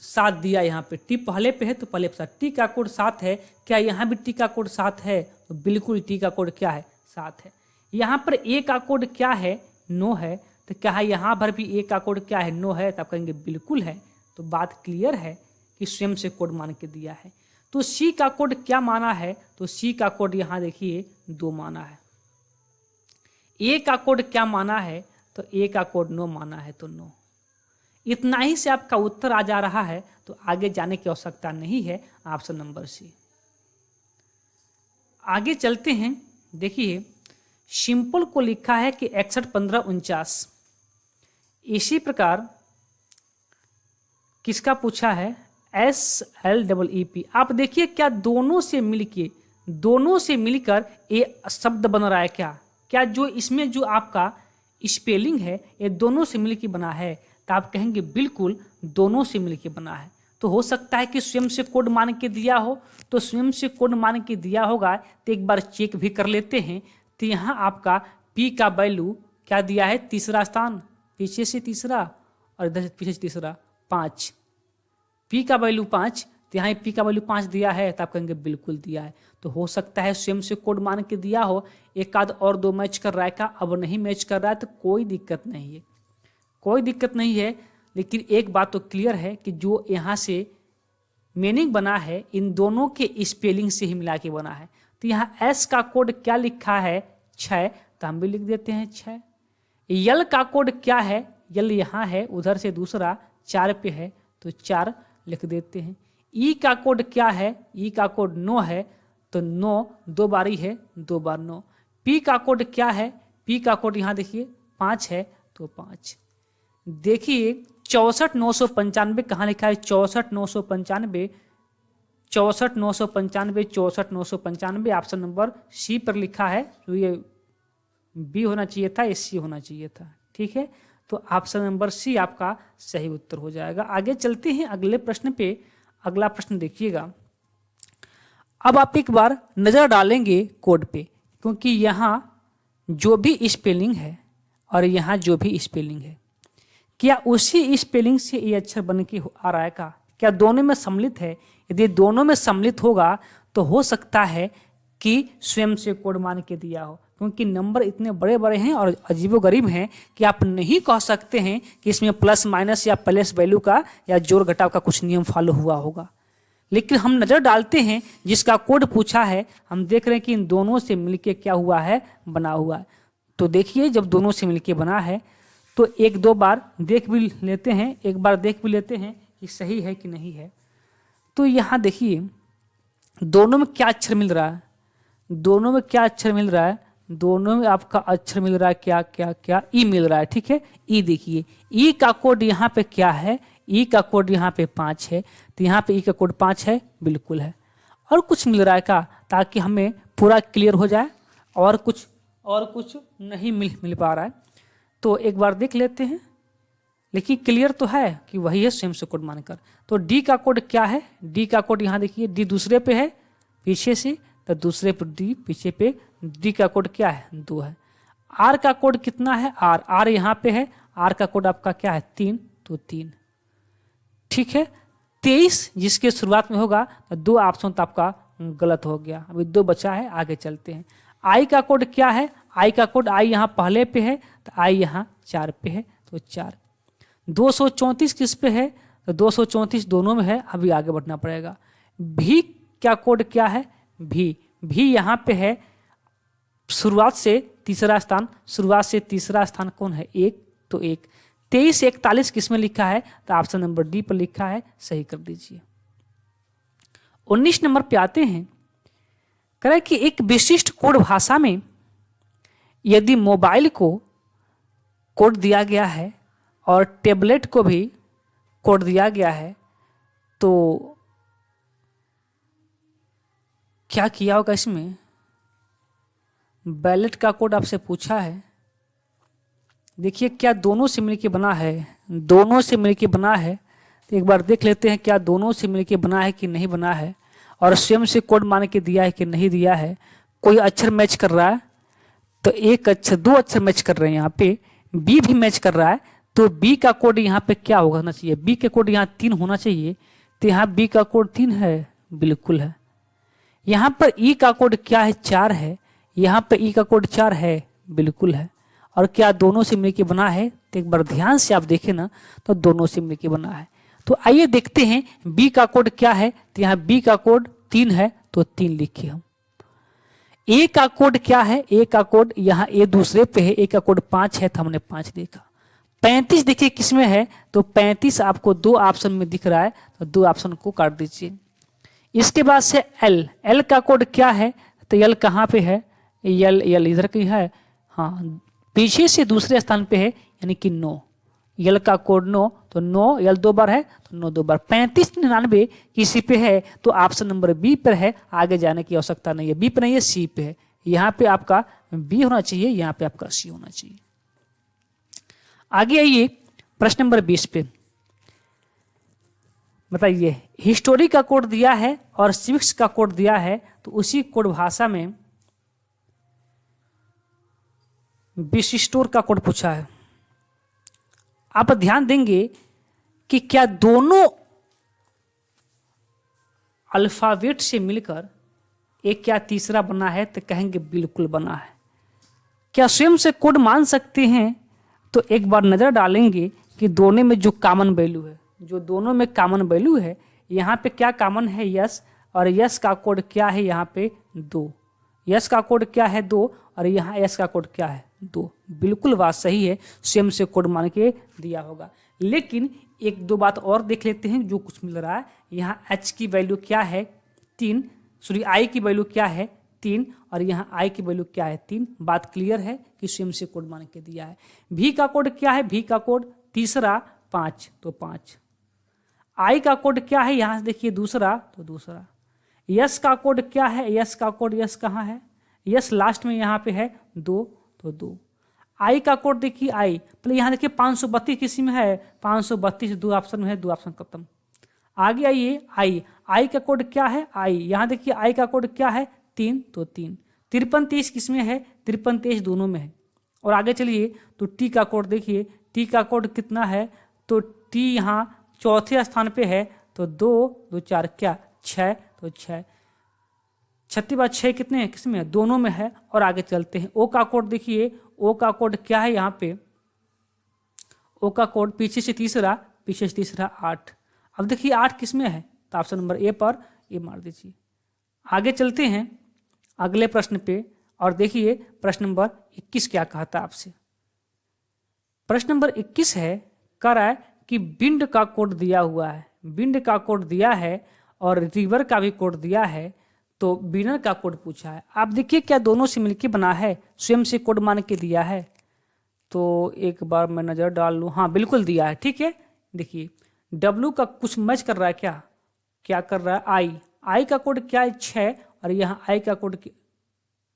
7 दिया, यहाँ पे टी पहले पे है तो पहले पे 7, टी का कोड 7 है, क्या यहाँ भी टी का कोड 7 है, तो बिल्कुल टी का कोड क्या है 7 है। यहाँ पर ए का कोड क्या है 9 है, तो क्या है यहाँ पर भी ए का कोड क्या है 9 है, तो आप कहेंगे बिल्कुल है, तो बात क्लियर है कि स्वयं से कोड मान के दिया है। तो सी का कोड क्या माना है, तो सी का कोड यहाँ देखिए 2 माना है। ए का कोड क्या माना है, तो ए का कोड 9 माना है, तो 9। इतना ही से आपका उत्तर आ जा रहा है, तो आगे जाने की आवश्यकता नहीं है, ऑप्शन नंबर सी। आगे चलते हैं, देखिए सिंपल को लिखा है कि 61 15 49। इसी प्रकार किसका पूछा है SLEEP। आप देखिए क्या दोनों से मिलकर ये शब्द बन रहा है, क्या जो इसमें जो आपका स्पेलिंग है ये दोनों से मिलकर बना है, तो आप कहेंगे बिल्कुल दोनों से मिलकर बना है। तो हो सकता है कि स्वयं से कोड मान के दिया हो, तो स्वयं से कोड मान के दिया होगा तो एक बार चेक भी कर लेते हैं। तो यहाँ आपका P का वैल्यू क्या दिया है, तीसरा स्थान, पीछे से तीसरा और इधर से पीछे से तीसरा 5, पी का वैल्यू 5, तो यहाँ पी का वैल्यू 5 दिया है तो आप कहेंगे बिल्कुल दिया है। तो हो सकता है स्वयं से कोड मान के दिया हो, एक आध और 2 मैच कर रहा है का, अब नहीं मैच कर रहा है तो कोई दिक्कत नहीं है, कोई दिक्कत नहीं है। लेकिन एक बात तो क्लियर है कि जो यहाँ से मीनिंग बना है इन दोनों के स्पेलिंग से ही मिला के बना है। तो यहाँ एस का कोड क्या लिखा है 6, तो हम भी लिख देते हैं 6। यल का कोड क्या है, यल यहाँ है, उधर से दूसरा 4 पे है तो 4 लिख देते हैं। ई का कोड क्या है, ई का कोड 9 है तो 9 2 बार ही है, 2 बार 9। पी का कोड क्या है, पी का कोड यहाँ देखिए 5 है तो 5। देखिए 64,995 कहाँ लिखा है, 64,995, 64,995, 64,995 ऑप्शन नंबर सी पर लिखा है। तो ये बी होना चाहिए था, ये सी होना चाहिए था। ठीक है, तो ऑप्शन नंबर सी आपका सही उत्तर हो जाएगा। आगे चलते हैं अगले प्रश्न पे। अगला प्रश्न देखिएगा। अब आप एक बार नजर डालेंगे कोड पे, क्योंकि यहाँ जो भी स्पेलिंग है और यहाँ जो भी स्पेलिंग है, क्या उसी स्पेलिंग से ये अक्षर बन के आ रहा है का, क्या दोनों में सम्मिलित है? यदि दोनों में सम्मिलित होगा तो हो सकता है कि स्वयं से कोड मान के दिया हो, क्योंकि नंबर इतने बड़े बड़े हैं और अजीबोगरीब हैं कि आप नहीं कह सकते हैं कि इसमें प्लस माइनस या प्लस वैल्यू का या जोड़ घटाव का कुछ नियम फॉलो हुआ होगा। लेकिन हम नज़र डालते हैं जिसका कोड पूछा है, हम देख रहे हैं कि इन दोनों से मिलके क्या हुआ है, बना हुआ है। तो देखिए जब दोनों से मिलके बना है तो एक दो बार देख भी लेते हैं, एक बार देख भी लेते हैं कि सही है कि नहीं है। तो यहाँ देखिए दोनों में क्या अक्षर मिल रहा है, दोनों में क्या अक्षर मिल रहा है, दोनों में आपका अक्षर मिल रहा है क्या क्या क्या, ई मिल रहा है। ठीक है, ई देखिए, ई का कोड यहाँ पे क्या है, ई का कोड यहाँ पे 5 है, तो यहाँ पे ई का कोड 5 है, बिल्कुल है। और कुछ मिल रहा है का, ताकि हमें पूरा क्लियर हो जाए, और कुछ नहीं मिल पा रहा है तो एक बार देख लेते हैं। लेकिन क्लियर तो है कि वही है स्वयं से कोड मानकर। तो डी का कोड क्या है, डी का कोड यहाँ देखिए, डी दूसरे पे है पीछे से, तो दूसरे पर डी पीछे पे, डी का कोड क्या है 2 है। आर का कोड कितना है, आर, आर यहाँ पे है, आर का कोड आपका क्या है 3, तो 3। ठीक है, 23 जिसके शुरुआत में होगा तो 2 ऑप्शन तो आपका गलत हो गया, अभी 2 बचा है, आगे चलते हैं। आई का कोड क्या है, आई का कोड, आई यहाँ पहले पे है तो आई यहाँ 4 पे है तो 4। 234 किस पे है, तो 234 दोनों में है, अभी आगे बढ़ना पड़ेगा। भी क्या कोड क्या है, भी यहाँ पे है, शुरुआत से तीसरा स्थान, शुरुआत से तीसरा स्थान कौन है 1, तो 1। 23 41 किस में लिखा है, तो ऑप्शन नंबर डी पर लिखा है, सही कर दीजिए। 19 नंबर पे आते हैं। कह रहा है कि एक विशिष्ट कोड भाषा में यदि मोबाइल को कोड दिया गया है और टेबलेट को भी कोड दिया गया है तो क्या किया होगा इसमें। बैलेट का कोड आपसे पूछा है, देखिए क्या दोनों से मिलकर बना है, दोनों से मिलकर बना है, तो एक बार देख लेते हैं क्या दोनों से मिलकर बना है कि नहीं बना है, और स्वयं से कोड मान के दिया है कि नहीं दिया है। कोई अक्षर मैच कर रहा है तो एक अक्षर, 2 अक्षर मैच कर रहे हैं, यहाँ पे बी भी मैच कर रहा है, तो बी का कोड यहाँ पे क्या होना चाहिए, बी के कोड यहाँ 3 होना चाहिए, तो यहाँ बी का कोड 3 है, बिल्कुल है। यहाँ पर ई का कोड क्या है 4 है, यहाँ पे ई का कोड 4 है, बिल्कुल है। और क्या दोनों से मिलकर बना है, तो एक बार ध्यान से आप देखें ना, तो दोनों से मिलकर बना है। तो आइए देखते हैं बी का कोड क्या है, तो यहाँ बी का कोड 3 है तो 3 लिखिए हम। ए का कोड क्या है, ए का कोड यहाँ ए दूसरे पे है, ए का कोड 5 है तो हमने 5 देखा। 35 देखिए किस में है, तो 35 आपको 2 ऑप्शन में दिख रहा है, तो 2 ऑप्शन को काट दीजिए। इसके बाद से एल, एल का कोड क्या है, तो एल कहाँ पे है, एल इधर की है, हाँ पीछे से दूसरे स्थान पे है, यानी कि 9। यल का कोड 9, तो 9 यल 2 बार है तो 9 2 बार। 35 99 किसी पे है तो ऑप्शन नंबर बी पर है, आगे जाने की आवश्यकता नहीं है, बी पे नहीं है सी पे है। यहाँ पे आपका बी होना चाहिए, यहाँ पे आपका सी होना चाहिए। आगे आइए प्रश्न नंबर 20 पे। बताइए हिस्टोरी का कोड दिया है और सिविक्स का कोड दिया है, तो उसी कोड भाषा में विशिष्टोर का कोड पूछा है। आप ध्यान देंगे कि क्या दोनों अल्फाबेट से मिलकर एक क्या तीसरा बना है, तो कहेंगे बिल्कुल बना है। क्या स्वयं से कोड मान सकते हैं? तो एक बार नजर डालेंगे कि दोनों में जो कॉमन वैल्यू है, जो दोनों में कॉमन वैल्यू है, यहाँ पे क्या कॉमन है? यस। और यस का कोड क्या है? यहाँ पे 2। यस का कोड क्या है? 2। और यहाँ यस का कोड क्या है? 2। बिल्कुल बात सही है, स्वयं से कोड मान के दिया होगा। लेकिन एक दो बात और देख लेते हैं जो कुछ मिल रहा है। यहाँ एच की वैल्यू क्या है? 3। सॉरी, आई की वैल्यू क्या है? 3। और यहाँ आई की वैल्यू क्या है? 3। बात क्लियर है कि स्वयं से कोड मान के दिया है। भी का कोड क्या है? भी का कोड तीसरा 5, तो 5। आई का कोड क्या है? यहाँ से देखिए दूसरा, तो दूसरा। यस का कोड क्या है? यस का कोड, यस कहाँ है? यस लास्ट में यहाँ पे है 2, तो 2। आई का कोड देखिए, आई पहले यहाँ देखिए 532 किसी में है? 532 2 ऑप्शन में है, 2 ऑप्शन खत्म। आगे आइए, आई का कोड क्या है? आई यहाँ देखिए, आई का कोड क्या है? 3, तो 3। 53 30 किस में है? 53 23 दोनों में है। और आगे चलिए तो टी का कोड देखिए, टी का कोड कितना है? तो टी यहाँ चौथे स्थान पे है, तो 2 2 4 क्या 6, तो 6। 36 बार 6 कितने हैं? किस में है? दोनों में है। और आगे चलते हैं, ओ का कोड देखिए, ओ का कोड क्या है? यहाँ पे ओ का कोड पीछे से तीसरा, पीछे से तीसरा 8। अब देखिए 8 किस में है? तो ऑप्शन नंबर ए पर ए मार दीजिए। आगे चलते हैं अगले प्रश्न पे और देखिए प्रश्न नंबर 21 क्या कहता है आपसे। प्रश्न नंबर 21 है, कह रहा है कि विंड का कोड दिया हुआ है, विंड का कोड दिया है और रिवर का भी कोड दिया है, तो विनर का कोड पूछा है। आप देखिए क्या दोनों से मिलकर बना है? स्वयं से कोड मान के दिया है? तो एक बार मैं नजर डाल लूँ। हाँ बिल्कुल दिया है, ठीक है। देखिए डब्लू का कुछ मैच कर रहा है क्या? क्या कर रहा है? आई, आई का कोड क्या है? 6। और यहाँ आई का कोड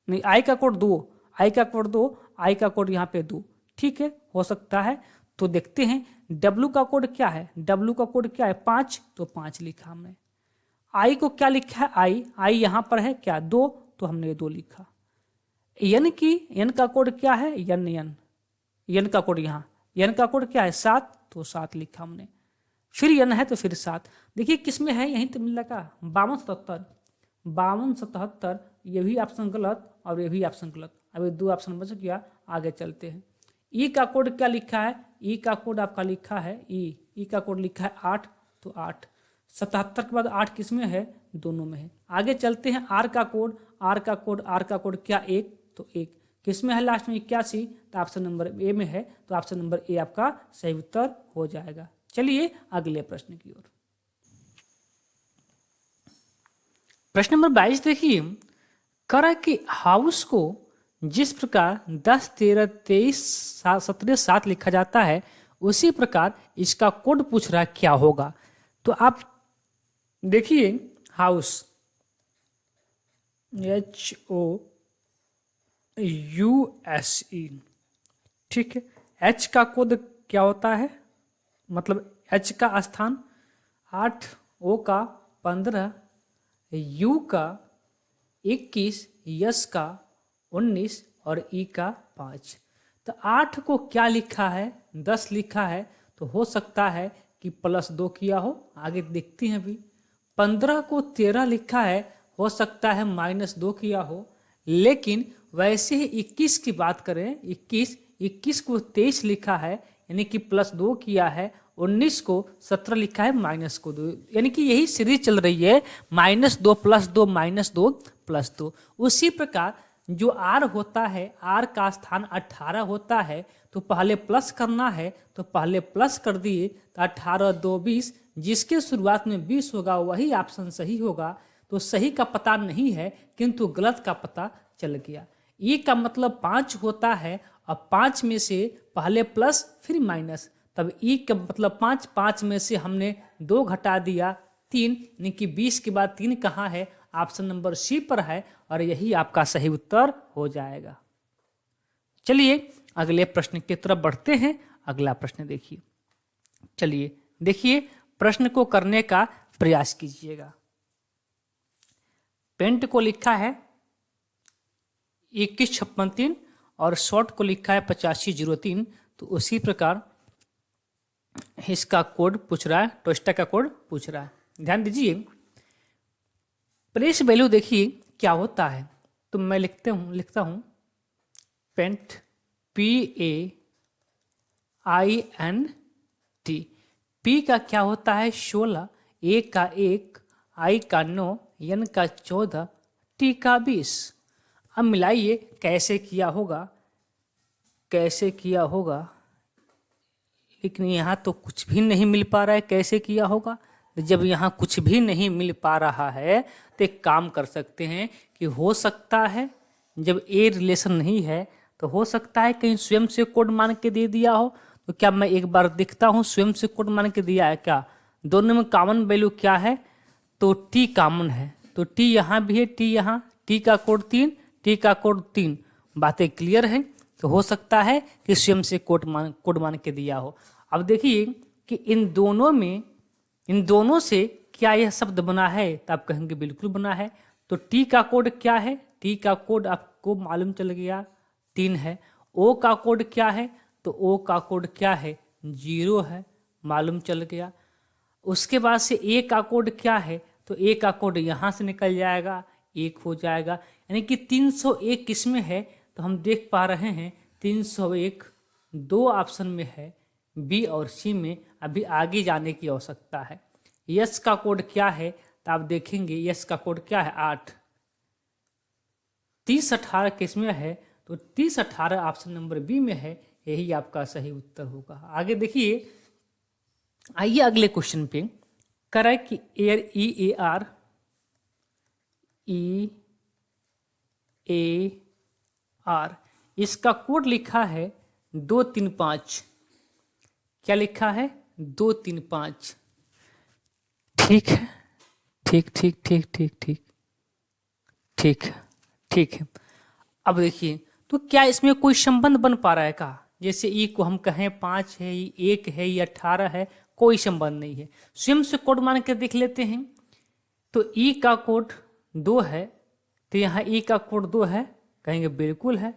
नहीं, आई का कोड 2, आई का कोड 2, आई का कोड यहाँ पे 2, ठीक है, हो सकता है। तो देखते हैं डब्लू का कोड क्या है? डब्लू का कोड क्या है? 5, तो 5 लिखा हमने। आई को क्या लिखा है? आई यहाँ पर है क्या? 2, तो हमने 2 लिखा। एन की, एन का कोड क्या है? एन का कोड यहाँ, एन का कोड क्या है? 7, तो 7 लिखा हमने। फिर एन है तो फिर 7। देखिए किस में है? यहीं तो मिल रहा 52 77, 52 77। ये भी ऑप्शन गलत और ये भी ऑप्शन गलत। अभी 2 ऑप्शन बच गया। आगे चलते हैं, ई का कोड क्या लिखा है? ई का कोड आपका लिखा है ई का कोड लिखा है 8, तो 8। 77 के बाद 8 किस में है? दोनों में है। आगे चलते हैं, आर का कोड, आर का कोड, आर का कोड क्या? 1, तो 1 किस में है? लास्ट में 81, तो ऑप्शन नंबर ए में है, तो ऑप्शन नंबर ए आपका सही उत्तर हो जाएगा। चलिए अगले प्रश्न की ओर। प्रश्न नंबर 22 देखिए, करा कि हाउस को जिस प्रकार 10 13 23 17 7 लिखा जाता है, उसी प्रकार इसका कोड पूछ रहा है क्या होगा। तो आप देखिए हाउस HOUSE, ठीक है। एच का कोड क्या होता है? मतलब एच का स्थान 8, ओ का 15, यू का 21, यस का 19 और ई का 5। तो 8 को क्या लिखा है? 10 लिखा है, तो हो सकता है कि +2 किया हो। आगे देखते हैं अभी। 15 को 13 लिखा है, हो सकता है -2 किया हो। लेकिन वैसे ही 21 की बात करें, 21 को 23 लिखा है, यानी कि +2 किया है। 19 को 17 लिखा है, -2, यानी कि यही सीरीज चल रही है, -2 +2 -2 +2। उसी प्रकार जो आर होता है, आर का स्थान 18 होता है, तो पहले प्लस करना है, तो पहले प्लस कर दिए, तो 18 2 20। जिसके शुरुआत में 20 होगा वही ऑप्शन सही होगा। तो सही का पता नहीं है, किंतु गलत का पता चल गया। ई का मतलब 5 होता है, अब 5 में से पहले प्लस फिर माइनस, तब ई का मतलब 5, 5 में से हमने 2 घटा दिया 3, यानी कि 20 के बाद 3 कहाँ है? ऑप्शन नंबर सी पर है, और यही आपका सही उत्तर हो जाएगा। चलिए अगले प्रश्न की तरफ बढ़ते हैं। अगला प्रश्न देखिए। चलिए देखिए, प्रश्न को करने का प्रयास कीजिएगा। पेंट को लिखा है 2156 और शॉर्ट को लिखा है 8503। तो उसी प्रकार इसका कोड पूछ रहा है, टोस्टा का कोड पूछ रहा है। ध्यान दीजिए, प्लेस वैल्यू देखिए क्या होता है। तो मैं लिखता हूँ पेंट, PAINT। P का क्या होता है 16, A का 1, I का 9, N का 14, T का 20। अब मिलाइए कैसे किया होगा, लेकिन यहाँ तो कुछ भी नहीं मिल पा रहा है। कैसे किया होगा? जब यहाँ कुछ भी नहीं मिल पा रहा है तो एक काम कर सकते हैं कि हो सकता है जब ए रिलेशन नहीं है तो हो सकता है कहीं स्वयं से कोड मान के दे दिया हो। तो क्या मैं एक बार देखता हूँ स्वयं से कोड मान के दिया है क्या? दोनों में कॉमन वैल्यू क्या है? तो टी कॉमन है, तो टी यहाँ भी है, टी यहाँ, टी का कोड 3, टी का कोड 3। बातें क्लियर हैं। तो हो सकता है कि स्वयं से कोड मान के दिया हो। अब देखिए कि इन दोनों से क्या यह शब्द बना है? तो आप कहेंगे बिल्कुल बना है। तो टी का कोड क्या है? टी का कोड आपको मालूम चल गया 3 है। ओ का कोड क्या है? तो ओ का कोड क्या है? 0 है, मालूम चल गया। उसके बाद से ए का कोड क्या है? तो ए का कोड यहाँ से निकल जाएगा, 1 हो जाएगा। यानी कि 301 किसमें है? तो हम देख पा रहे हैं 301 दो ऑप्शन में है, बी और सी में। अभी आगे जाने की आवश्यकता है। यस का कोड क्या है? तो आप देखेंगे यस का कोड क्या है? 8। 3018 किसमें है? तो 3018 ऑप्शन नंबर बी में है। यही आपका सही उत्तर होगा। आगे देखिए, आइए अगले क्वेश्चन पे। करें कि EAR इसका कोड लिखा है 235। क्या लिखा है? 235। ठीक है, ठीक है। अब देखिए, तो क्या इसमें कोई संबंध बन पा रहा है का? जैसे ई को हम कहें 5 है, 1 है, या 18 है, कोई संबंध नहीं है। स्वयं से कोड मान के देख लेते हैं। तो ई का कोड 2 है, तो यहाँ ई का कोड 2 है, कहेंगे बिल्कुल है।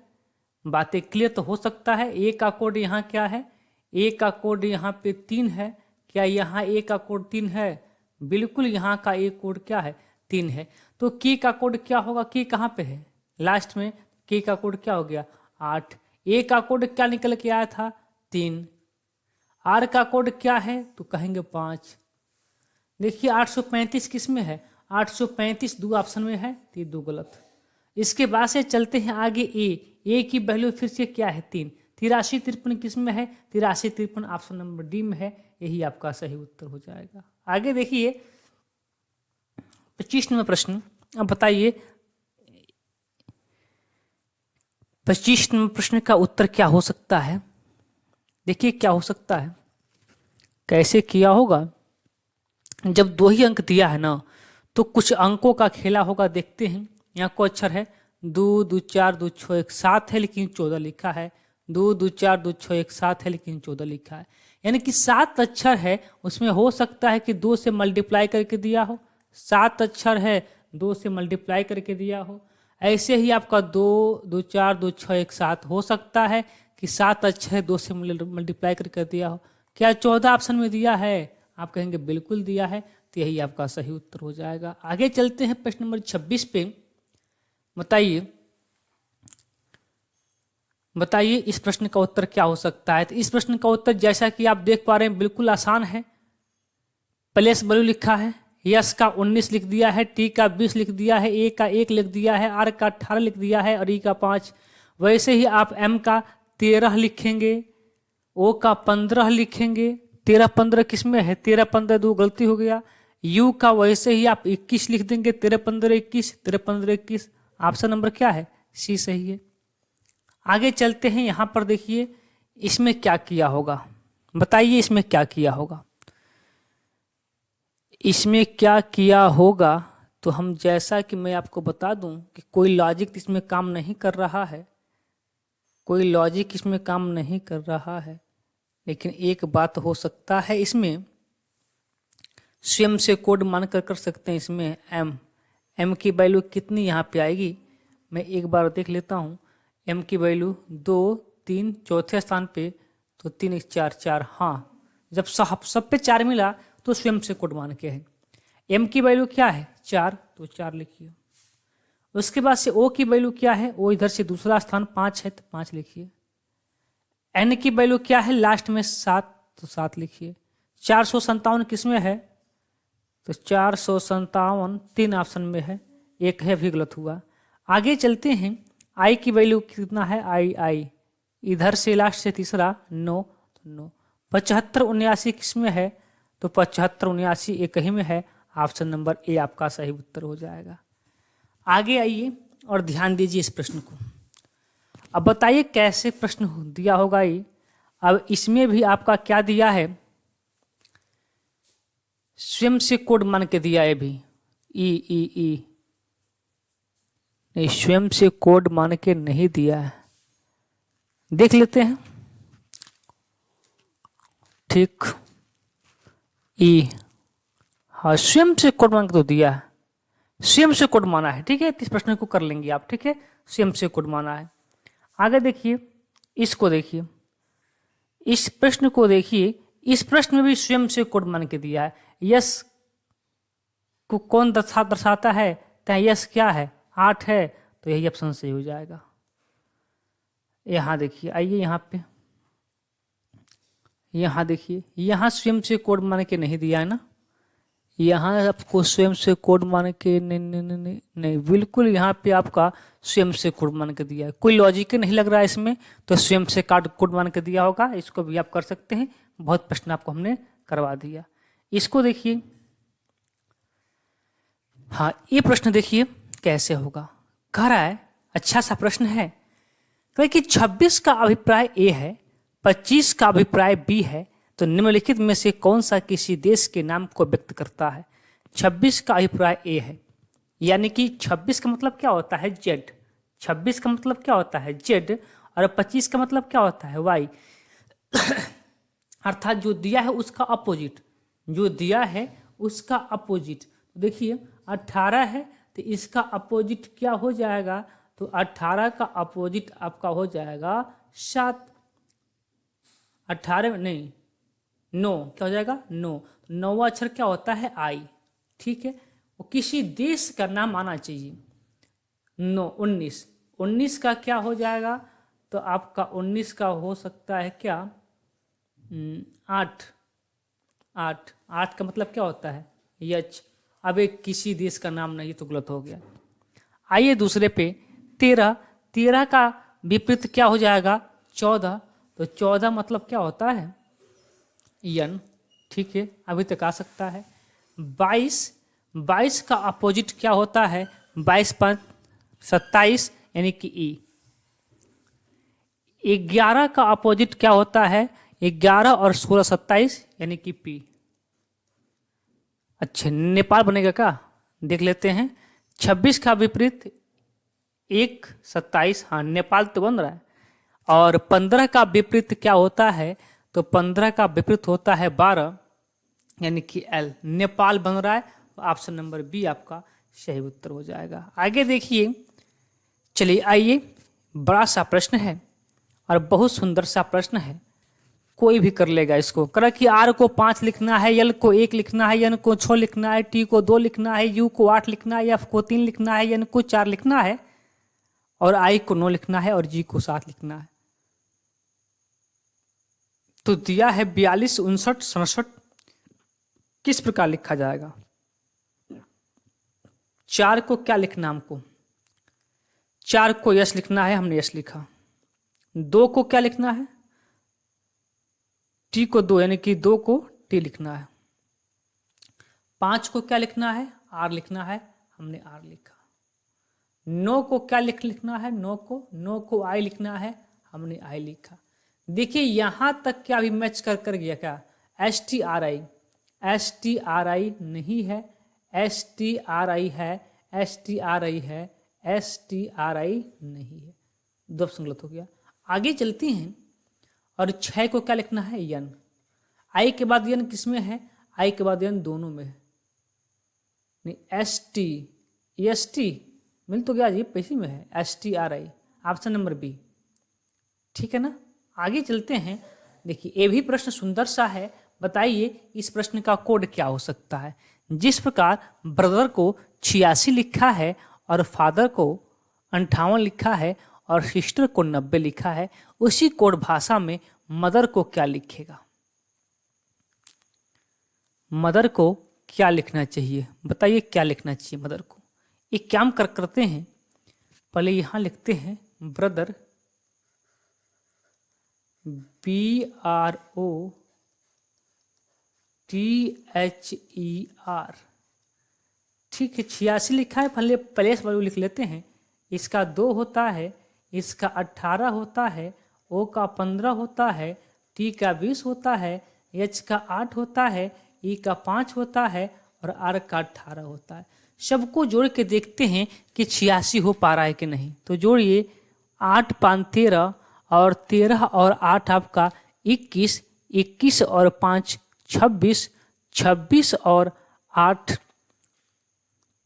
बातें क्लियर तो हो सकता है। ए का कोड यहाँ क्या है? ए का कोड यहाँ पे 3 है। क्या यहाँ ए का कोड 3 है? बिल्कुल, यहाँ का ए कोड क्या है? 3 है। तो की का कोड क्या होगा? की कहाँ पे है? लास्ट में। की का कोड क्या हो गया? 8। ए का कोड क्या निकल के आया था? 3। आर का कोड क्या है? तो कहेंगे 5। देखिए 835 किस में है? 835 दो ऑप्शन में है, तो 2 गलत। इसके बाद से चलते हैं आगे। ए की वैल्यू फिर से क्या है? 3। 83 53 किस में है? 83 53 ऑप्शन नंबर डी में है। यही आपका सही उत्तर हो जाएगा। आगे देखिए 25 नंबर प्रश्न। अब बताइए 25 नंबर प्रश्न का उत्तर क्या हो सकता है? देखिए क्या हो सकता है, कैसे किया होगा। जब 2 ही अंक दिया है ना, तो कुछ अंकों का खेला होगा। देखते हैं, यहाँ को अक्षर है 2 2 4 2 6 1 7 है, लेकिन 14 लिखा है। 2 2 4 2 6 1 7 है, लेकिन 14 लिखा है। यानी कि 7 अक्षर है, उसमें हो सकता है कि 2 से मल्टीप्लाई करके दिया हो। 7 अक्षर है, 2 से मल्टीप्लाई करके दिया हो। ऐसे ही आपका 2 2 4 2 6 1 7 हो सकता है कि 7 अक्षर है, 2 से मल्टीप्लाई करके दिया हो। क्या 14 ऑप्शन में दिया है? आप कहेंगे बिल्कुल दिया है। तो यही आपका सही उत्तर हो जाएगा। आगे चलते हैं प्रश्न नंबर 26 पे। बताइए इस प्रश्न का उत्तर क्या हो सकता है। तो इस प्रश्न का उत्तर जैसा कि आप देख पा रहे हैं बिल्कुल आसान है। प्लेस वैल्यू लिखा है, यस का 19 लिख दिया है, टी का 20 लिख दिया है, ए का 1 लिख दिया है, आर का 18 लिख दिया है और ई का 5। वैसे ही आप एम का 13 लिखेंगे, ओ का 15 लिखेंगे। 13 15 किस में है? 13 15 2 गलती हो गया। यू का वैसे ही आप 21 लिख देंगे। 13 15 21, 13 15 21। ऑप्शन नंबर क्या है? सी सही है। आगे चलते हैं। यहाँ पर देखिए इसमें क्या किया होगा, बताइए इसमें क्या किया होगा। इसमें क्या किया होगा तो हम, जैसा कि मैं आपको बता दूं कि कोई लॉजिक इसमें काम नहीं कर रहा है, कोई लॉजिक इसमें काम नहीं कर रहा है। लेकिन एक बात हो सकता है, इसमें स्वयं से कोड मान कर सकते हैं। इसमें एम की वैल्यू कितनी यहाँ पे आएगी, मैं एक बार देख लेता हूँ। एम की वैल्यू 2 3 चौथे स्थान पे, तो 3 1 4 4। हाँ, जब सब पे 4 मिला तो स्वयं से कोड मान के है। m की वैल्यू क्या है 4, तो 4 लिखिए। उसके बाद से o की वैल्यू क्या है, o इधर से दूसरा स्थान 5 है तो 5 लिखिए। n की वैल्यू क्या है लास्ट में 7, तो 7 लिखिए। 457 किस में है, तो 457 3 ऑप्शन में है, एक है भी गलत हुआ। आगे चलते हैं, i की वैल्यू कितना है, i इधर से लास्ट से तीसरा 9, तो 9। 75 79 किस में है, तो 75 79 एक ही में है, ऑप्शन नंबर ए आपका सही उत्तर हो जाएगा। आगे आइए और ध्यान दीजिए इस प्रश्न को। अब बताइए कैसे प्रश्न दिया होगा ये। अब इसमें भी आपका क्या दिया है, स्वयं से कोड मान के दिया है भी, ई नहीं, स्वयं से कोड मान के नहीं दिया है, देख लेते हैं। ठीक, ई, हाँ स्वयं से कोड मान के तो दिया है, स्वयं से कोड माना है। ठीक है, इस प्रश्न को कर लेंगे आप। ठीक है, स्वयं से कोड माना है। आगे देखिए, इसको देखिए, इस प्रश्न को देखिए। इस प्रश्न में भी स्वयं से कोड मान के दिया है। यस को कौन दर्शाता है, तो यस क्या है 8 है, तो यही ऑप्शन सही हो जाएगा। यहां देखिए, आइए यहाँ पे, यहाँ देखिए, यहाँ स्वयं से कोड मान के नहीं दिया है ना, यहाँ आपको स्वयं से कोड मान के नहीं, बिल्कुल यहाँ पे आपका स्वयं से कोड मान के दिया है। कोई लॉजिक नहीं लग रहा है इसमें, तो स्वयं से कोड मान के दिया होगा। इसको भी आप कर सकते हैं, बहुत प्रश्न आपको हमने करवा दिया। इसको देखिए, हाँ ये प्रश्न देखिए कैसे होगा। कह रहा है, अच्छा सा प्रश्न है, कहे कि 26 का अभिप्राय ए है, 25 का अभिप्राय बी है, तो निम्नलिखित में से कौन सा किसी देश के नाम को व्यक्त करता है। 26 का अभिप्राय ए है, यानी कि 26 का मतलब क्या होता है जेड, 26 का मतलब क्या होता है जेड, और 25 का मतलब क्या होता है वाई। अर्थात जो दिया है उसका अपोजिट, जो दिया है उसका अपोजिट। देखिए 18 है, तो इसका अपोजिट क्या हो जाएगा, तो 18 का अपोजिट आपका हो जाएगा 7। 18 नहीं 9 क्या हो जाएगा 9, 9वां अक्षर क्या होता है आई। ठीक है, वो किसी देश का नाम आना चाहिए। 9 19, 19 का क्या हो जाएगा, तो आपका 19 का हो सकता है क्या 8, 8, 8 का मतलब क्या होता है यच। अब एक किसी देश का नाम नहीं, तो गलत हो गया। आइए दूसरे पे, 13, 13 का विपरीत क्या हो जाएगा 14, तो 14 मतलब क्या होता है यन। ठीक है, अभी तक आ सकता है। 22, 22 का अपोजिट क्या होता है 22 5 27, यानी कि ई। 11 का अपोजिट क्या होता है 11 और 16 27, यानी कि पी। अच्छा, नेपाल बनेगा क्या, देख लेते हैं। 26 का विपरीत 1 27, हाँ नेपाल तो बन रहा है। और 15 का विपरीत क्या होता है, तो 15 का विपरीत होता है 12, यानी कि एल, नेपाल बन रहा है। ऑप्शन नंबर बी आपका सही उत्तर हो जाएगा। आगे देखिए, चलिए आइए, बड़ा सा प्रश्न है और बहुत सुंदर सा प्रश्न है, कोई भी कर लेगा इसको। करा कि आर को 5 लिखना है, एल को 1 लिखना है, एन को 6 लिखना है, टी को 2 लिखना है, यू को 8 लिखना है, एफ को 3 लिखना है, एन को 4 लिखना है, और आई को 9 लिखना है, और जी को 7 लिखना है। तो दिया है 42 59 67, किस प्रकार लिखा जाएगा। 4 को क्या लिखना हमको, 4 को यस लिखना है, हमने यस लिखा। 2 को क्या लिखना है टी को 2, यानी कि 2 को टी लिखना है। 5 को क्या लिखना है आर लिखना है, हमने आर लिखा। 9 को क्या लिखना है 9 को आई लिखना है, हमने आई लिखा। देखिए यहां तक क्या अभी मैच कर गया क्या, एस टी आर आई नहीं है, एस टी आर आई है, एस टी आर आई है, एस टी आर आई नहीं है, 2 ऑप्शन गलत हो गया। आगे चलते हैं, और 6 को क्या लिखना है यन। आई के बाद यन किस में है, आई के बाद यन दोनों में है, नहीं एस टी मिल तो गया जी, पैसे में है, S T R I, option number B. ठीक है ना। आगे चलते हैं, देखिए ये भी प्रश्न सुंदर सा है, बताइए इस प्रश्न का कोड क्या हो सकता है। जिस प्रकार ब्रदर को 86 लिखा है और फादर को 58 लिखा है और सिस्टर को 90 लिखा है, उसी कोड भाषा में मदर को क्या लिखेगा? मदर को क्या लिखना चाहिए? बताइए क्या लिखना चाहिए मदर को। एक काम करते हैं, पहले यहां लिखते हैं ब्रदर, BROTHER। ठीक है, 86 लिखा है, पहले प्लेस वैल्यू लिख लेते हैं। इसका 2 होता है, इसका 18 होता है, O का 15 होता है, T का 20 होता है, H का 8 होता है, E का 5 होता है और R का 18 होता है। सबको जोड़ के देखते हैं कि 86 हो पा रहा है कि नहीं। तो जोड़िए, 8 5 13 और 13 और 8 आपका 21, 21 और 5 26, 26 और 8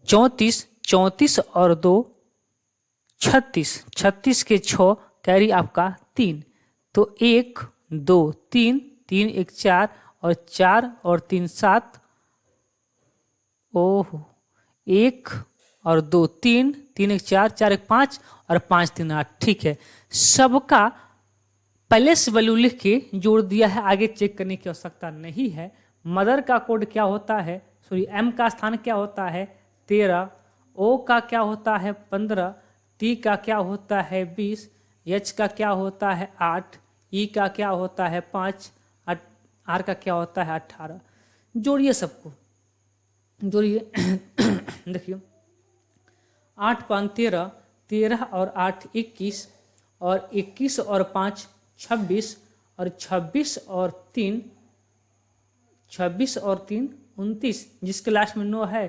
34, 34 और 2 36, 36 के 6 कैरी आपका 3। तो 1 2 3, 3 1 4 और 4 और 3 7, ओह 1 और 2 3, 3 1 4, 4 1 5 और 5 3 8। ठीक है, सबका प्लेस वैल्यू लिख के जोड़ दिया है, आगे चेक करने की आवश्यकता नहीं है। मदर का कोड क्या होता है, सॉरी एम का स्थान क्या होता है 13, ओ का क्या होता है 15, टी का क्या होता है 20, एच का क्या होता है 8, ई का क्या होता है 5, आर का क्या होता है 18। जोड़िए सबको, जोड़िए देखिए 8 5 13, 13 और 8 21 और 21 और 5 26 और 26 और 3 29, जिसके लास्ट में 9 है,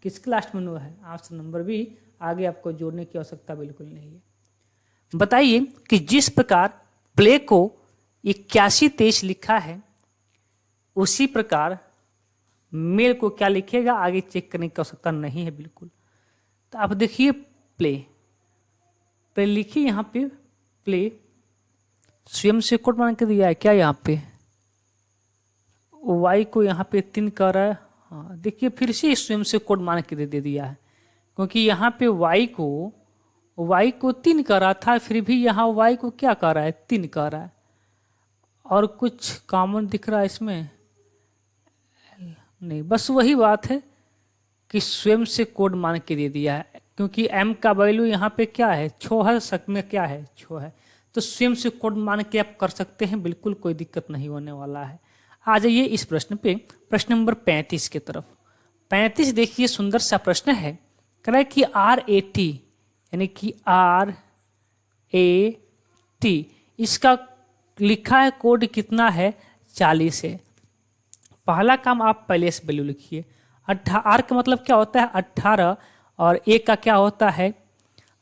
किसके लास्ट में 9 है? Option number B. आगे आपको जोड़ने की आवश्यकता बिल्कुल नहीं है। बताइए कि जिस प्रकार प्ले को 81 23 लिखा है, उसी प्रकार मेल को क्या लिखेगा? आगे चेक करने की आवश्यकता नहीं है बिल्कुल। तो आप देखिए प्ले लिखिए, यहाँ पे प्ले स्वयं से कोड मान के दिया है क्या? यहाँ पे वाई को यहाँ पे 3 कर रहा है। हाँ देखिए, फिर से स्वयं से कोड मान के दे दिया है, क्योंकि यहाँ पे वाई को 3 कर रहा था, फिर भी यहाँ वाई को क्या कर रहा है 3 कर रहा है। और कुछ कॉमन दिख रहा है इसमें नहीं, बस वही बात है कि स्वयं से कोड मान के दे दिया है, क्योंकि m का वैल्यू यहाँ पे क्या है 6 है, शक में क्या है 6 है, तो स्वयं से कोड मान के आप कर सकते हैं, बिल्कुल कोई दिक्कत नहीं होने वाला है। आ जाइए इस प्रश्न पे, प्रश्न नंबर 35 की तरफ। 35 देखिए, सुंदर सा प्रश्न है। कह रहा है कि RAT यानी कि RAT इसका लिखा है कोड कितना है 40 है। पहला काम आप पहले से वैल्यू लिखिए। आर का मतलब क्या होता है 18 और ए का क्या होता है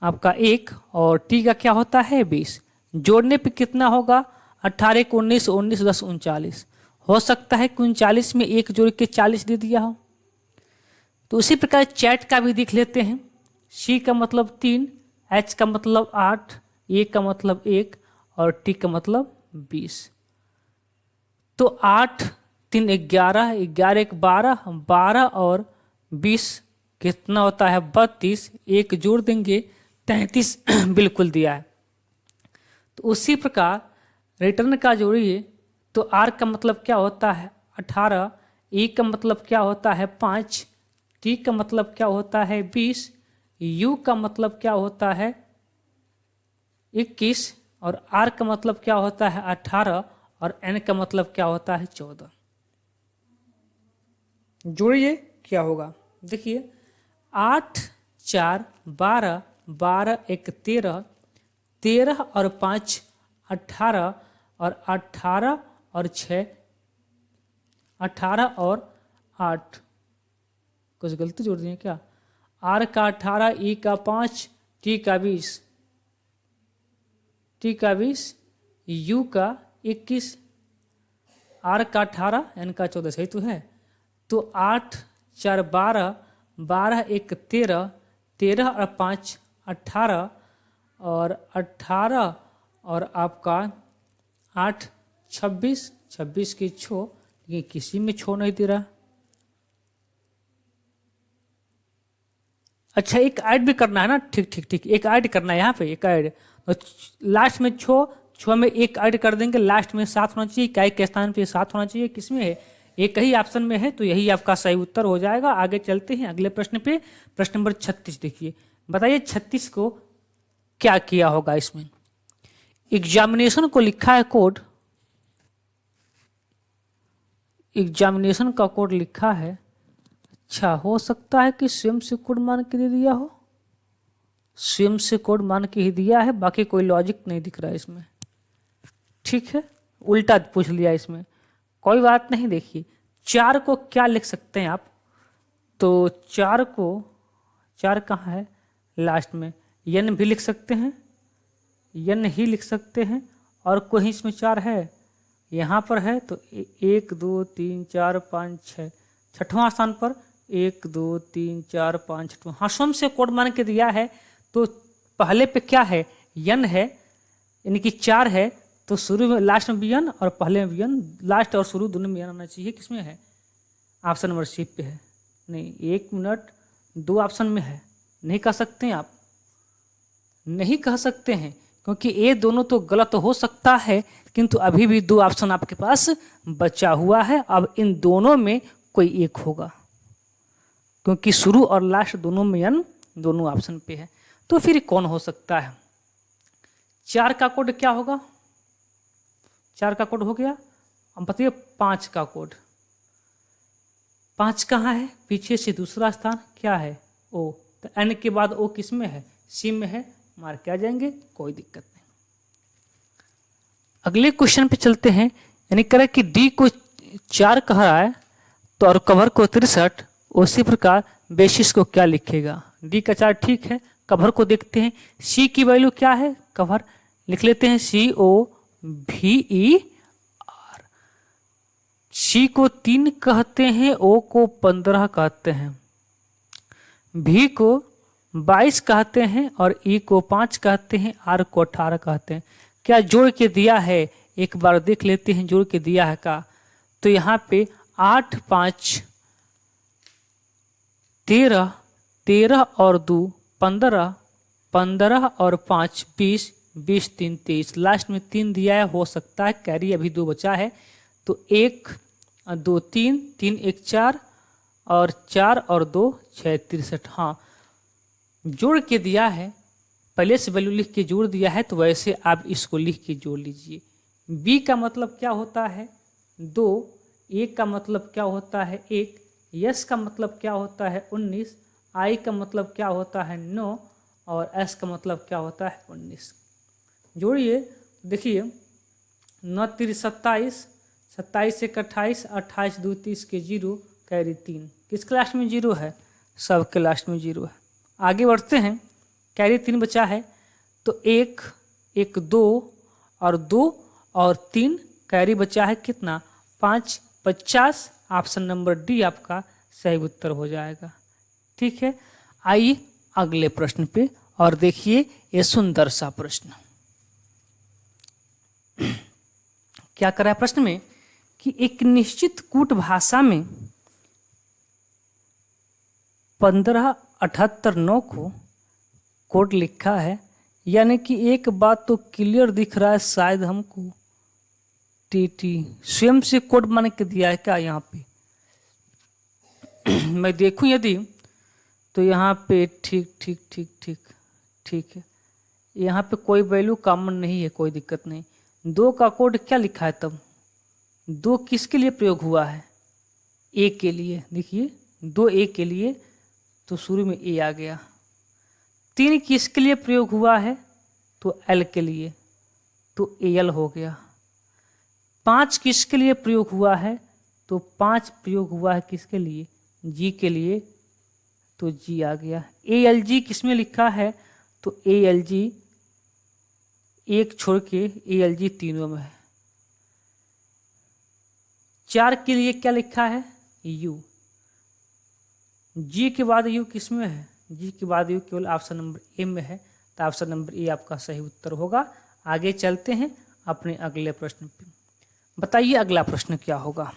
आपका 1 और टी का क्या होता है 20। जोड़ने पे कितना होगा 18 को 19, 19 10 39। हो सकता है कि 39 में 1 जोड़ के 40 दे दिया हो। तो उसी प्रकार चैट का भी देख लेते हैं। सी का मतलब 3, एच का मतलब 8, ए का मतलब 1 और टी का मतलब 20। तो 8 3 11, 11 1 12, 12 और 20 कितना होता है 32। 1 जोड़ देंगे 33 बिल्कुल दिया है। तो उसी प्रकार रिटर्न का जोड़िए, तो आर का मतलब क्या होता है 18, ई का मतलब क्या होता है 5, टी का मतलब क्या होता है 20, यू का मतलब क्या होता है 21 और आर का मतलब क्या होता है 18 और एन का मतलब क्या होता है 14। जोड़िए क्या होगा, देखिए 8 4 12, 12 1 13, 13 और 5 18 और 18 और 6 18 और 8। कुछ गलती जोड़ दिए क्या? आर का 18, ई का 5, टी का 20, टी का 20, यू का 21, आर का 18, एन का 14। सही तो है। तो 8 4 12, 12 1 13, 13 और 5 18 और 18 और आपका 8 26, 26 की 6 ये किसी में छो नहीं दे रहा। अच्छा, एक ऐड भी करना है ना, ठीक ठीक ठीक, एक ऐड करना है यहाँ पे, एक ऐड। तो लास्ट में छो में एक ऐड कर देंगे, लास्ट में 7 होना चाहिए, इकाई के स्थान पे 7 होना चाहिए। किसमें है? एक ही ऑप्शन में है, तो यही आपका सही उत्तर हो जाएगा। आगे चलते हैं अगले प्रश्न पे। प्रश्न नंबर 36 देखिए, बताइए 36 को क्या किया होगा इसमें। एग्जामिनेशन को लिखा है कोड, एग्जामिनेशन का कोड लिखा है। अच्छा, हो सकता है कि स्वयं से कोड मान के दे दिया हो, स्वयं से कोड मान के ही दिया है, बाकी कोई लॉजिक नहीं दिख रहा है इसमें। ठीक है, उल्टा पूछ लिया इसमें, कोई बात नहीं। देखिए 4 को क्या लिख सकते हैं आप, तो 4 को, 4 कहाँ है? लास्ट में। यन भी लिख सकते हैं, यन ही लिख सकते हैं, और कोई इसमें 4 है, यहाँ पर है, तो 1 2 3 4 5 6, छठवां स्थान पर 1 2 3 4 5 छठवां। हाँ, स्वयं से कोड मान के दिया है, तो पहले पे क्या है? यन है, यानी कि 4 है, तो शुरू में लास्ट में भी यन और पहले में भी यन, लास्ट और शुरू दोनों में यन आना चाहिए। किसमें है? ऑप्शन नंबर सी पे है। नहीं, 1 मिनट, 2 ऑप्शन में है, नहीं कह सकते हैं आप, नहीं कह सकते हैं, क्योंकि ये दोनों तो गलत हो सकता है, किंतु अभी भी 2 ऑप्शन आपके पास बचा हुआ है। अब इन दोनों में कोई एक होगा, क्योंकि शुरू और लास्ट दोनों में यन दोनों ऑप्शन पे है। तो फिर कौन हो सकता है? 4 का कोड क्या होगा? 4 का कोड हो गया। अब बताइए 5 का कोड। 5 कहाँ है? पीछे से दूसरा स्थान क्या है? ओ। तो एन के बाद ओ किस में है? सी में है, मार के आ जाएंगे, कोई दिक्कत नहीं। अगले क्वेश्चन पे चलते हैं। यानी करें कि डी को 4 कह रहा है, तो और कवर को 63, उसी प्रकार बेसिस को क्या लिखेगा? डी का 4 ठीक है, कवर को देखते हैं। सी की वैल्यू क्या है? कवर लिख लेते हैं, COVER। सी को 3 कहते हैं, ओ को 15 कहते हैं, भी को 22 कहते हैं, और ई को 5 कहते हैं, आर को 18 कहते हैं। क्या जोड़ के दिया है? एक बार देख लेते हैं जोड़ के दिया है का। तो यहाँ पे 8 5 13, 13 और 2 15, 15 और 5 20, 20 3 23, लास्ट में 3 दिया है। हो सकता है कैरी अभी 2 बचा है, तो 1 2 3, 3 1 4, और 4 और 2 6 63। हाँ, जोड़ के दिया है, पहले से वैल्यू लिख के जोड़ दिया है, तो वैसे आप इसको लिख के जोड़ लीजिए। बी का मतलब क्या होता है? 2। ए का मतलब क्या होता है? 1। यस का मतलब क्या होता है? 19। आई का मतलब क्या होता है? 9। और एस का मतलब क्या होता है? 19। जोड़िए, देखिए 9 3 27, 27 से 28, 28 2 30 के 0, कैरी 3। किसके लास्ट में 0 है? सबके लास्ट में 0 है। आगे बढ़ते हैं, कैरी 3 बचा है, तो 1 1 2 और 2 और 3, कैरी बचा है कितना? 5 50। ऑप्शन नंबर डी आपका सही उत्तर हो जाएगा। ठीक है, आइए अगले प्रश्न पे और देखिए ये सुंदर सा प्रश्न। क्या करा है प्रश्न में कि एक निश्चित कूट भाषा में 1578 को कोड लिखा है, यानी कि एक बात तो क्लियर दिख रहा है शायद हमको, टीटी स्वयं से कोड मान के दिया है क्या यहाँ पे? मैं देखूं यदि, तो यहाँ पे ठीक ठीक ठीक ठीक ठीक है, यहाँ पे कोई वैल्यू कॉमन नहीं है, कोई दिक्कत नहीं। 2 का कोड क्या लिखा है तब? 2 किसके लिए प्रयोग हुआ है? ए के लिए। देखिए 2 ए के लिए, तो शुरू में ए आ गया। 3 किसके लिए प्रयोग हुआ है? तो एल के लिए, तो एल हो गया। 5 किसके लिए प्रयोग हुआ है? तो 5 प्रयोग हुआ है किसके लिए? जी के लिए, तो जी आ गया। ALG किसमें लिखा है? तो ALG एक छोड़ के ALG तीनों में है। 4 के लिए क्या लिखा है? U। जी के बाद यू किस में है? जी के बाद यू केवल ऑप्शन नंबर ए में है, तो ऑप्शन नंबर ए आपका सही उत्तर होगा। आगे चलते हैं अपने अगले प्रश्न पे। बताइए अगला प्रश्न क्या होगा।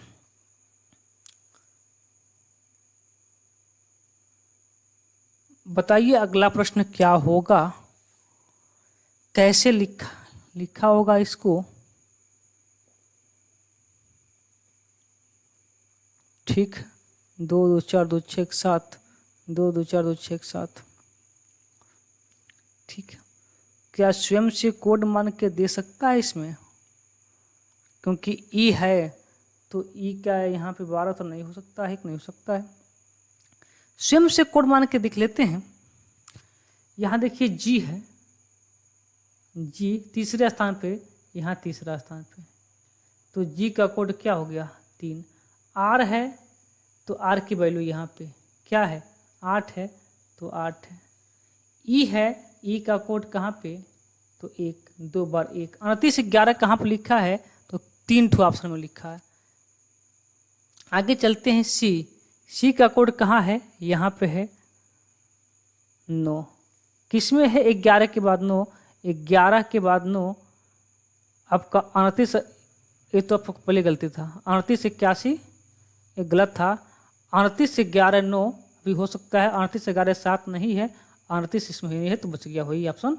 बताइए अगला प्रश्न क्या होगा, कैसे लिखा होगा इसको। ठीक, 2 2 4 2 6 7, 2 2 4 2 6 7। ठीक है, क्या स्वयं से कोड मान के दे सकता है इसमें, क्योंकि ई है तो ई का यहाँ पे 12 तो नहीं हो सकता है, कि नहीं हो सकता है। स्वयं से कोड मान के देख लेते हैं। यहाँ देखिए जी है, जी तीसरे स्थान पे, यहाँ तीसरा स्थान पे, तो जी का कोड क्या हो गया 3। आर है तो आर की वैल्यू यहाँ पे क्या है 8 है, तो 8 है। ई है, ई का कोड कहाँ पे, तो 1, 2 बार 1, 38 11 कहाँ पे लिखा है, तो 3 ठो ऑप्शन में लिखा है। आगे चलते हैं सी, सी का कोड कहाँ है, यहाँ पे है 9। किसमें है 11 के बाद 9, 11 के बाद 9 आपका 38, ये तो आपको पहले गलती था, 38 81, ये गलत था। 38 11 9 भी हो सकता है, 38 11 7 नहीं है, 38 इसमें नहीं है, तो बच गया वही ऑप्शन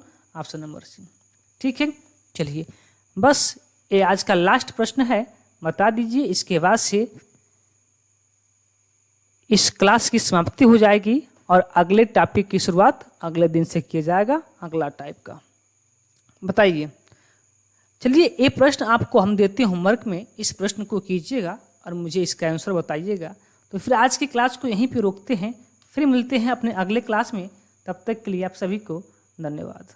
नंबर सी। ठीक है, चलिए बस ये आज का लास्ट प्रश्न है, बता दीजिए। इसके बाद से इस क्लास की समाप्ति हो जाएगी और अगले टॉपिक की शुरुआत अगले दिन से किया जाएगा, अगला टाइप का। बताइए, चलिए ये प्रश्न आपको हम देते हैं होमवर्क में, इस प्रश्न को कीजिएगा और मुझे इसका आंसर बताइएगा। तो फिर आज की क्लास को यहीं पे रोकते हैं, फिर मिलते हैं अपने अगले क्लास में। तब तक के लिए आप सभी को धन्यवाद।